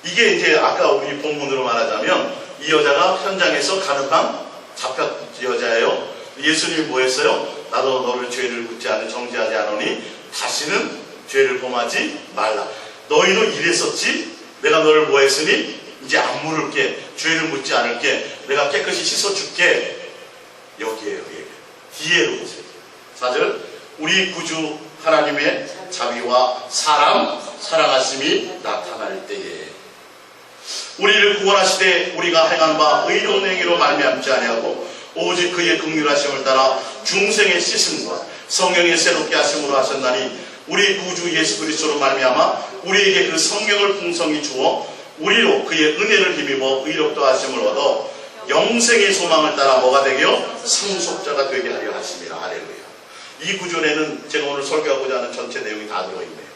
이게 이제 아까 우리 본문으로 말하자면 이 여자가 현장에서 가늠한 잡혔 여자예요. 예수님이 뭐 했어요? 나도 너를 죄를 묻지 않는 정죄하지 않으니 다시는 죄를 범하지 말라. 너희도 이랬었지? 내가 너를 뭐 했으니 이제 안 물을게. 죄를 묻지 않을게. 내가 깨끗이 씻어줄게. 여기에요. 뒤에로 보세요. 4절 우리 구주 하나님의 자비와 사랑하심이 나타날 때에 우리를 구원하시되 우리가 행한 바 의로운 행위로 말미암지 아니하고 오직 그의 긍휼하심을 따라 중생의 씻음과 성령의 새롭게 하심으로 하셨나니 우리 구주 예수 그리스도로 말미암아 우리에게 그 성령을 풍성히 주어 우리로 그의 은혜를 힘입어 의롭다 하심을 얻어 영생의 소망을 따라 뭐가 되게요? 상속자가 되게 하려 하심이라. 할렐루야. 이 구절에는 제가 오늘 설교하고자 하는 전체 내용이 다 들어있네요.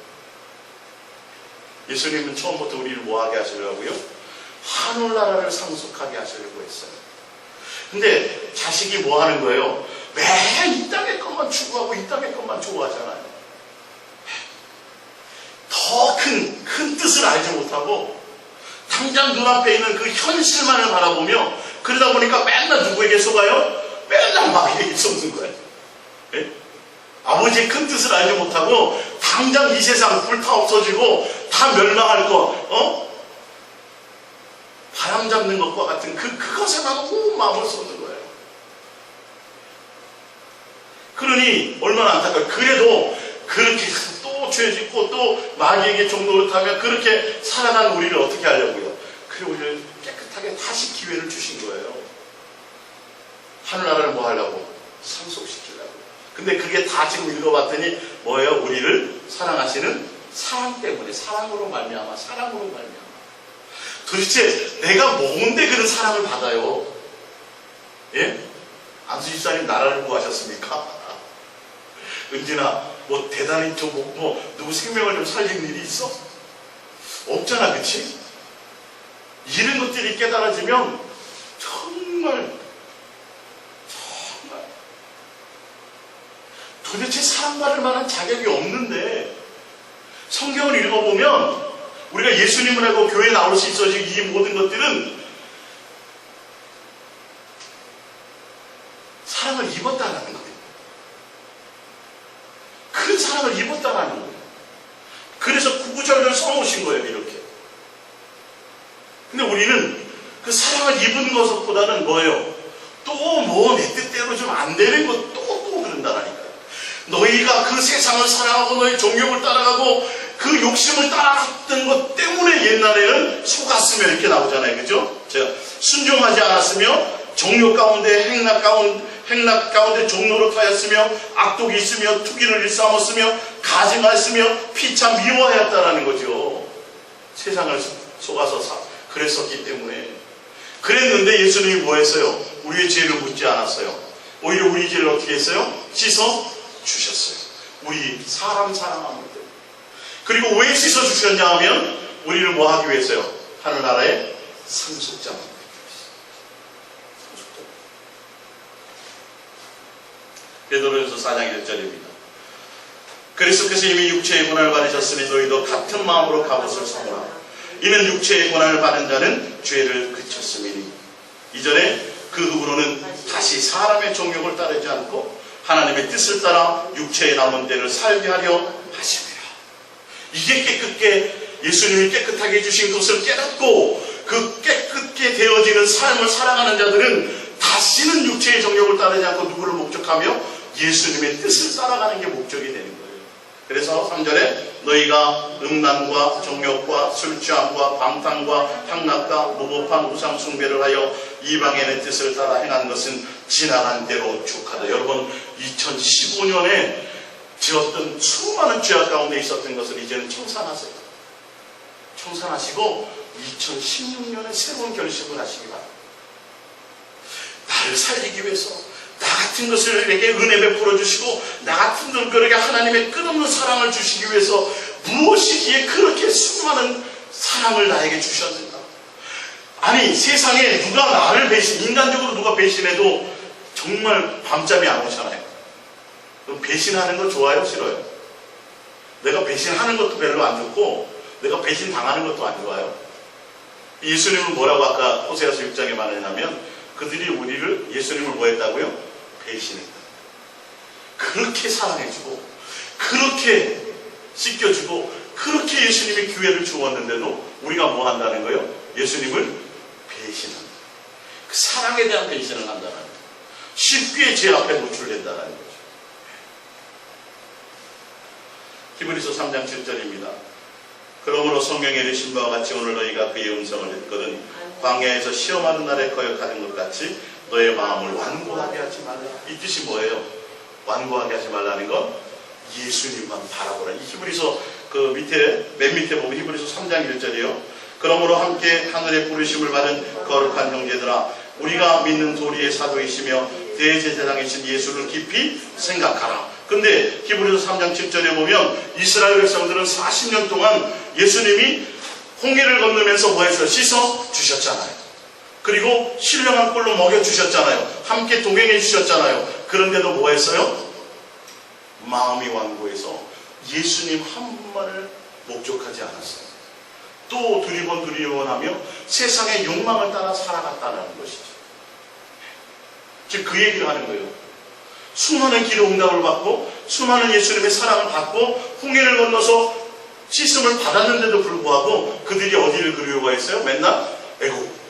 예수님은 처음부터 우리를 뭐하게 하시려고요? 하늘나라를 상속하게 하시려고 했어요. 근데 자식이 뭐 하는 거예요? 매일 이 땅의 것만 추구하고 이 땅의 것만 좋아하잖아요. 더 큰 뜻을 알지 못하고 당장 눈앞에 있는 그 현실만을 바라보며 그러다 보니까 맨날 누구에게 속아요? 맨날 마귀에게 속는 거예요. 예? 아버지의 큰 뜻을 알지 못하고 당장 이 세상 불타 없어지고 다 멸망할 것, 바람 잡는 것과 같은 그것에만 온 마음을 쏟는 거예요. 그러니 얼마나 안타까워요. 그래도 그렇게 또 죄 짓고 또 마귀에게 종노릇하며 그렇게 살아가는 우리를 어떻게 하려고요? 그래 우리를 깨끗하게 다시 기회를 주신 거예요. 하늘나라를 뭐 하려고? 상속시키려고. 근데 그게 다 지금 읽어봤더니 뭐예요? 우리를 사랑하시는 사랑 때문에, 사랑으로 말미암아. 도대체 내가 뭔데 그런 사랑을 받아요? 예? 안수 집사님 나라를 구하셨습니까? 은진아 뭐 대단히 누구 생명을 좀 살린 일이 있어? 없잖아, 그치? 이런 것들이 깨달아지면 정말 도대체 사랑받을 만한 자격이 없는데 성경을 읽어보면 우리가 예수님을 알고 교회에 나올 수 있어지고 이 모든 것들은 사랑을 입었다는 거예요. 큰 사랑을 입었다는 거예요. 그래서 구구절절 써놓으신 거예요, 이렇게. 근데 우리는 그 사랑을 입은 것보다는 뭐예요? 또 뭐 내 뜻대로 좀 안 되는 것 또 그런다라니까요. 너희가 그 세상을 사랑하고 너희 종욕을 따라가고 그 욕심을 따라갔던 것 때문에 옛날에는 속았으며 이렇게 나오잖아요. 그죠? 제가 순종하지 않았으며 정욕 가운데 행락 가운데 종노릇하였으며 악독이 있으며 투기를 일삼았으며 가증하였으며 피차 미워하였다라는 거죠. 세상을 속아서 그랬었기 때문에. 그랬는데 예수님이 뭐 했어요? 우리의 죄를 묻지 않았어요. 오히려 우리 죄를 어떻게 했어요? 씻어 주셨어요. 우리 사람 사랑함을 때문에. 그리고 왜 씻어 주셨냐 하면 우리를 뭐 하기 위해서요? 하늘나라의 상속자가 되기 위해서. 베드로전서 4장 1절입니다. 그리스도께서 이미 육체의 고난을 받으셨으니 너희도 같은 마음으로 갑옷을 삼으라. 이는 육체의 고난을 받은 자는 죄를 그쳤음이니. 이전에 그 후로는 다시 사람의 정욕을 따르지 않고 하나님의 뜻을 따라 육체의 남은 때를 살게 하려 하십니다. 이게 깨끗게 예수님이 깨끗하게 해주신 것을 깨닫고 그 깨끗게 되어지는 삶을 살아가는 자들은 다시는 육체의 정욕을 따르지 않고 누구를 목적하며 예수님의 뜻을 따라가는 게 목적이 되는 거예요. 그래서 3절에 너희가 음란과 정욕과 술취함과 방탕과 향락과 무법한 우상 숭배를 하여 이방인의 뜻을 따라 행한 것은 지나간 대로 축하다. 여러분 2015년에 지었던 수많은 죄악 가운데 있었던 것을 이제는 청산하세요. 청산하시고 2016년에 새로운 결심을 하시기 바랍니다. 나를 살리기 위해서 나 같은 것을 내게 은혜 베풀어 주시고 나 같은 분들에게 하나님의 끝없는 사랑을 주시기 위해서 무엇이기에 그렇게 수많은 사랑을 나에게 주셨는가? 아니 세상에 누가 나를 인간적으로 누가 배신해도 정말 밤잠이 안 오잖아요. 그럼 배신하는 거 좋아요? 싫어요? 내가 배신하는 것도 별로 안 좋고 내가 배신 당하는 것도 안 좋아요. 예수님은 뭐라고 아까 호세아서 6장에 말했냐면 그들이 우리를 예수님을 뭐 했다고요? 배신했다. 그렇게 사랑해주고 그렇게 씻겨주고 그렇게 예수님의 기회를 주었는데도 우리가 뭐 한다는 거예요? 예수님을 배신한다. 그 사랑에 대한 배신을 한다는 거예요. 쉽게 제 앞에 노출된다는 거죠. 히브리서 3장 7절입니다. 그러므로 성경에 이르신 바와 같이 오늘 너희가 그의 음성을 듣거든 광야에서 시험하는 날에 거역하는 것 같이 너의 마음을 완고하게 하지 말라. 이 뜻이 뭐예요? 완고하게 하지 말라는 건 예수님만 바라보라. 이 히브리서 맨 밑에 보면 히브리서 3장 1절이요. 그러므로 함께 하늘의 부르심을 받은 거룩한 형제들아, 우리가 믿는 도리의 사도이시며 대제사장이신 예수를 깊이 생각하라. 근데 히브리서 3장 7절에 보면 이스라엘 백성들은 40년 동안 예수님이 홍해를 건너면서 뭐 했어요? 씻어 주셨잖아요. 그리고 신령한 꼴로 먹여 주셨잖아요. 함께 동행해 주셨잖아요. 그런데도 뭐 했어요? 마음이 완고해서 예수님 한 분만을 목적하지 않았어요. 또 두리번하며 세상의 욕망을 따라 살아갔다는 것이죠. 즉 그 얘기를 하는 거예요. 수많은 기도 응답을 받고 수많은 예수님의 사랑을 받고 홍해를 건너서 씻음을 받았는데도 불구하고 그들이 어디를 그리워했어요? 맨날 애굽.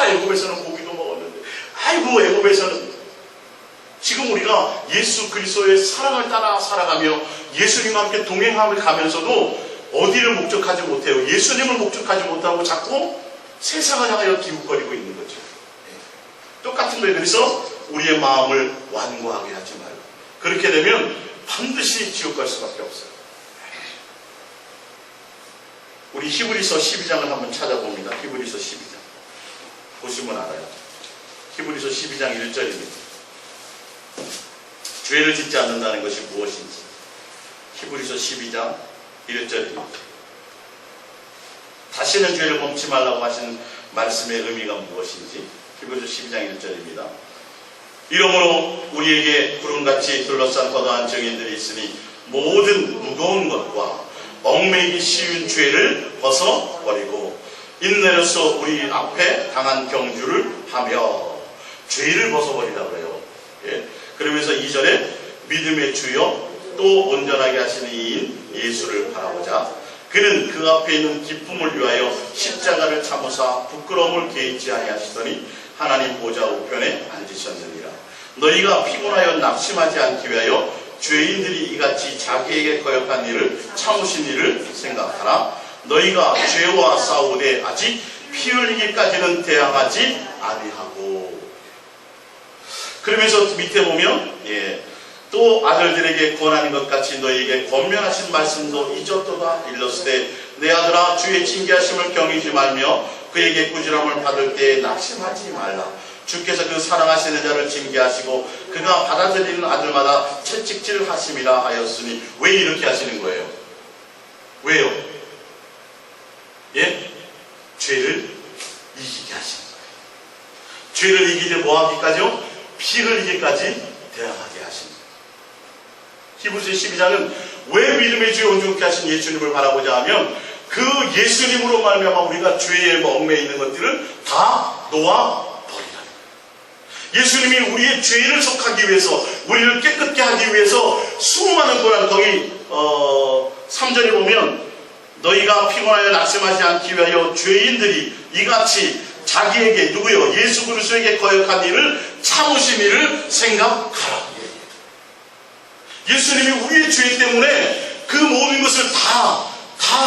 애굽에서는 고기도 먹었는데 아이고 애굽에서는. 지금 우리가 예수 그리스도의 사랑을 따라 살아가며 예수님과 함께 동행함을 가면서도 어디를 목적하지 못해요. 예수님을 목적하지 못하고 자꾸 세상을 향하여 기웃거리고 있는 거죠. 똑같은 거예요. 그래서 우리의 마음을 완고하게 하지 말고, 그렇게 되면 반드시 지옥 갈 수밖에 없어요. 우리 히브리서 12장을 한번 찾아봅니다. 히브리서 12장 보시면 알아요. 히브리서 12장 1절입니다. 죄를 짓지 않는다는 것이 무엇인지. 히브리서 12장 1절입니다. 다시는 죄를 범치 말라고 하신 말씀의 의미가 무엇인지. 히브리서 12장 1절입니다. 이러므로 우리에게 구름같이 둘러싼 거대한 증인들이 있으니 모든 무거운 것과 얽매이기 쉬운 죄를 벗어버리고 인내로서 우리 앞에 당한 경주를 하며 죄를 벗어버리라고 해요. 예. 그러면서 2절에 믿음의 주여 또 온전하게 하시는 이인 예수를 바라보자. 그는 그 앞에 있는 기쁨을 위하여 십자가를 참으사 부끄러움을 개의치 아니하시더니 하나님 보좌 우편에 앉으셨느니라. 너희가 피곤하여 낙심하지 않기 위하여 죄인들이 이같이 자기에게 거역한 일을 참으신 일을 생각하라. 너희가 죄와 싸우되 아직 피 흘리기까지는 대항하지 아니하고. 그러면서 밑에 보면 또 아들들에게 권하는 것 같이 너희에게 권면하신 말씀도 잊었도다. 일렀으되 내 아들아 주의 징계하심을 경이지 말며 그에게 꾸지람을 받을 때에 낙심하지 말라. 주께서 그 사랑하시는 자를 징계하시고 그가 받아들이는 아들마다 채찍질 하심이라 하였으니. 왜 이렇게 하시는 거예요? 왜요? 예? 죄를 이기게 하시는 거예요. 죄를 이기되 뭐하기까지요? 피 흘리기까지 대항하게 하시는 거예요. 히브리서 12장은 왜 믿음의 주에 온전케 하신 예수님을 바라보자 하면 그 예수님으로 말미암아 우리가 죄에 얽매여 있는 것들을 다 놓아 버리라는 거예요. 예수님이 우리의 죄를 속하기 위해서, 우리를 깨끗게 하기 위해서 수많은 고난, 거기 3절에 보면 너희가 피곤하여 낙심하지 않기 위하여 죄인들이 이같이 자기에게, 누구요? 예수 그리스도에게 거역한 일을 참으신 일을 생각하라. 예수님이 우리의 죄 때문에 그 모든 것을 다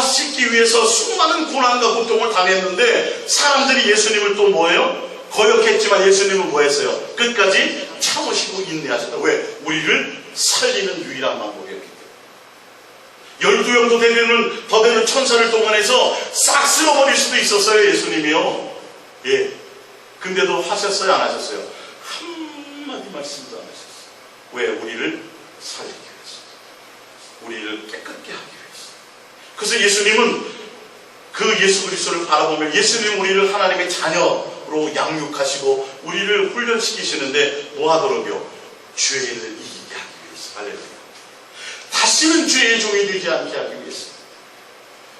씻기 위해서 수많은 고난과 고통을 당했는데 사람들이 예수님을 또 뭐예요? 거역했지만 예수님은 뭐 했어요? 끝까지 참으시고 인내하셨다. 왜? 우리를 살리는 유일한 방법이었기 때문에. 12명 더 되는 천사를 동원해서 싹 쓸어버릴 수도 있었어요, 예수님이요. 예. 근데도 하셨어요, 안 하셨어요? 한마디 말씀도 안 하셨어요. 왜? 우리를 살리기 위해서. 우리를 깨끗게 하기 위해서. 그래서 예수님은 그 예수 그리스도를 바라보며 예수님 우리를 하나님의 자녀로 양육하시고 우리를 훈련시키시는데 뭐 하도록요? 죄를 이기게 하기 위해서. 할렐루야. 다시는 죄의 종이 되지 않게 하기 위해서.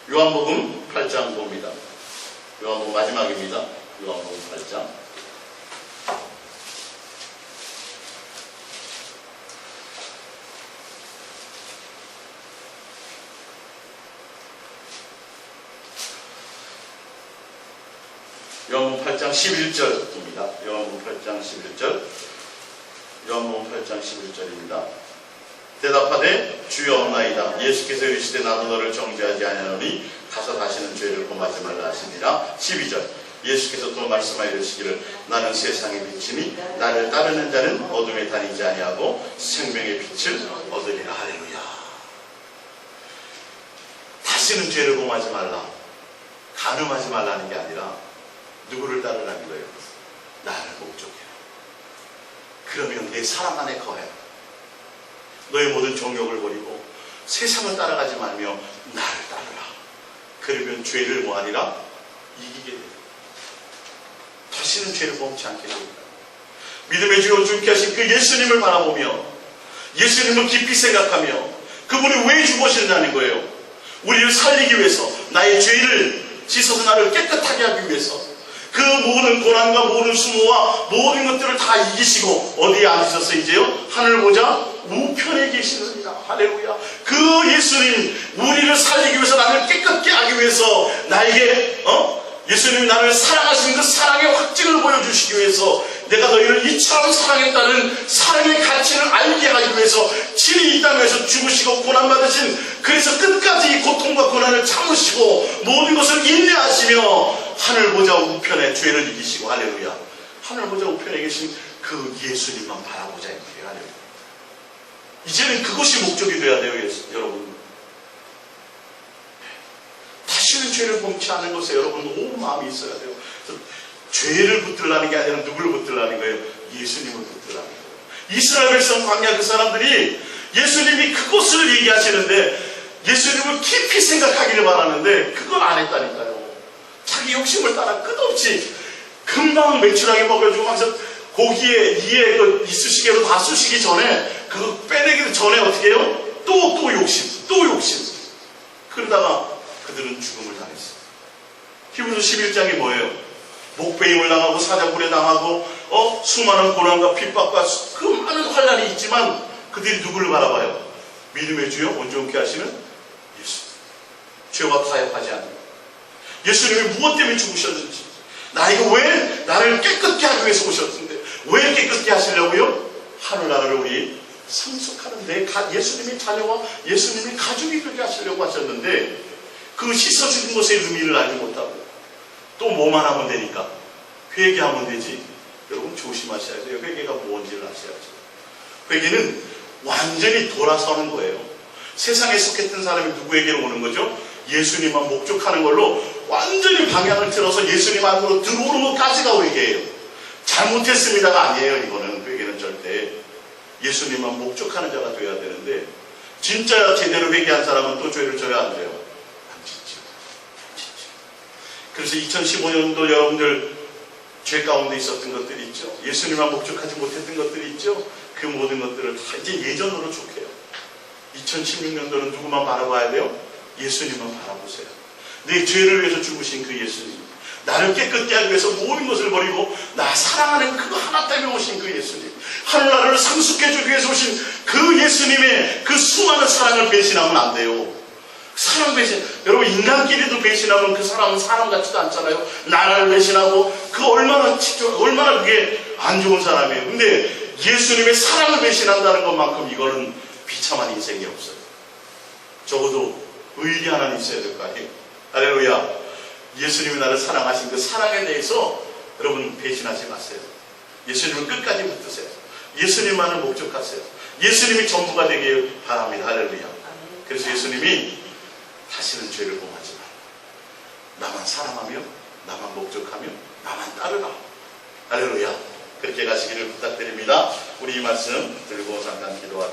요한복음 8장 봅니다. 요한복음 마지막입니다. 요한복음 8장. 요한복음 8장 11절입니다. 요한복음 8장 11절. 요한복음 8장 11절입니다. 대답하되 주여 없나이다. 예수께서 이르시되 나도 너를 정죄하지 아니하노니 가서 다시는 죄를 범하지 말라 하시니라. 12절 예수께서 또 말씀하여 이르시기를 나는 세상의 빛이니 나를 따르는 자는 어둠에 다니지 아니하고 생명의 빛을 얻으리라. 할렐루야. 다시는 죄를 범하지 말라, 간음하지 말라는 게 아니라 누구를 따르라는 거예요? 나를 목적해라. 그러면 내 사랑 안에 거해. 너의 모든 정욕을 버리고 세상을 따라가지 말며 나를 따르라. 그러면 죄를 뭐하리라? 이기게 됩니다. 다시는 죄를 범치 않게 됩니다. 믿음의 주 온전케 하신 그 예수님을 바라보며 예수님을 깊이 생각하며 그분이 왜 죽으셨냐는 거예요. 우리를 살리기 위해서, 나의 죄를 씻어서 나를 깨끗하게 하기 위해서, 그 모든 고난과 모든 수모와 모든 것들을 다 이기시고 어디에 앉으셔서 이제요? 하늘 보자 우편에 계시느니라. 할렐루야. 그 예수님, 우리를 살리기 위해서, 나를 깨끗게 하기 위해서, 나에게 예수님이 나를 사랑하시는 그 사랑의 확증을 보여주시기 위해서, 내가 너희를 이처럼 사랑했다는 사랑의 가치를 알게 하기 위해서 친히 이 땅에서 죽으시고 고난받으신, 그래서 끝까지 이 고통과 고난을 참으시고 모든 것을 인내하시며 하늘 보좌 우편에 죄를 이기시고, 할렐루야, 하늘 보좌 우편에 계신 그 예수님만 바라보자. 할렐루야. 이제는 그것이 목적이 되어야 돼요, 여러분. 다시는 죄를 범치 않은 것에 여러분 온 마음이 있어야 돼요. 죄를 붙들라는 게 아니라 누구를 붙들라는 거예요? 예수님을 붙들라는 거예요. 이스라엘 백성 광야 그 사람들이 예수님이 그것을 얘기하시는데 예수님을 깊이 생각하기를 바라는데 그걸 안 했다니까요. 자기 욕심을 따라 끝없이 금방 매출하게 먹여주고 하면서 고기에 이에 그 이쑤시개로 다 쑤시기 전에 그거 빼내기 전에 어떻게 해요? 또 욕심, 또 욕심. 그러다가 그들은 죽음을 당했어요. 히브리서 11장이 뭐예요? 목베임을 당하고 사자굴에 당하고 수많은 고난과 핍박과 그 많은 환난이 있지만 그들이 누구를 바라봐요? 믿음의 주여 온전케 하시는 예수. 죄와 타협하지 않는 예수님이 무엇 때문에 죽으셨는지, 나에게 왜 나를 깨끗게 하기 위해서 오셨는데 왜 깨끗게 하시려고요? 하늘나라를 우리 상속하는 예수님의 자녀와 예수님의 가족이 되게 하시려고 하셨는데 그 씻어주는 것의 의미를 알지 못하고 또 뭐만 하면 되니까 회개하면 되지. 여러분 조심하셔야 돼요. 회개가 뭔지를 아셔야죠. 회개는 완전히 돌아서는 거예요. 세상에 속했던 사람이 누구에게로 오는 거죠? 예수님만 목적하는 걸로 완전히 방향을 틀어서 예수님 안으로 들어오는 것까지가 회개예요. 잘못했습니다가 아니에요. 이거는 회개는 절대 예수님만 목적하는 자가 되어야 되는데, 진짜 제대로 회개한 사람은 또 죄를 져야 안 돼요. 안 짓죠. 그래서 2015년도 여러분들 죄 가운데 있었던 것들이 있죠. 예수님만 목적하지 못했던 것들이 있죠. 그 모든 것들을 다 이제 예전으로 족해요. 2016년도는 누구만 바라봐야 돼요? 예수님만 바라보세요. 내 죄를 위해서 죽으신 그 예수님, 나를 깨끗게 하기 위해서 모든 것을 버리고 나 사랑하는 그거 하나 때문에 오신 그 예수님, 하늘나라를 상속해주기 위해서 오신 그 예수님의 그 수많은 사랑을 배신하면 안 돼요. 사랑 배신, 여러분 인간끼리도 배신하면 그 사람은 사람 같지도 않잖아요. 나라를 배신하고 그 얼마나 그게 안 좋은 사람이에요. 근데 예수님의 사랑을 배신한다는 것만큼 이거는 비참한 인생이 없어요. 적어도 의리 하나는 있어야 될 거 아니에요. 할렐루야. 예수님이 나를 사랑하신 그 사랑에 대해서 여러분 배신하지 마세요. 예수님을 끝까지 붙드세요. 예수님만을 목적하세요. 예수님이 전부가 되길 바랍니다. 할렐루야. 그래서 예수님이 다시는 죄를 범하지 마. 나만 사랑하며 나만 목적하며 나만 따르라. 할렐루야. 그렇게 가시기를 부탁드립니다. 우리 이 말씀 들고 잠깐 기도하겠습니다.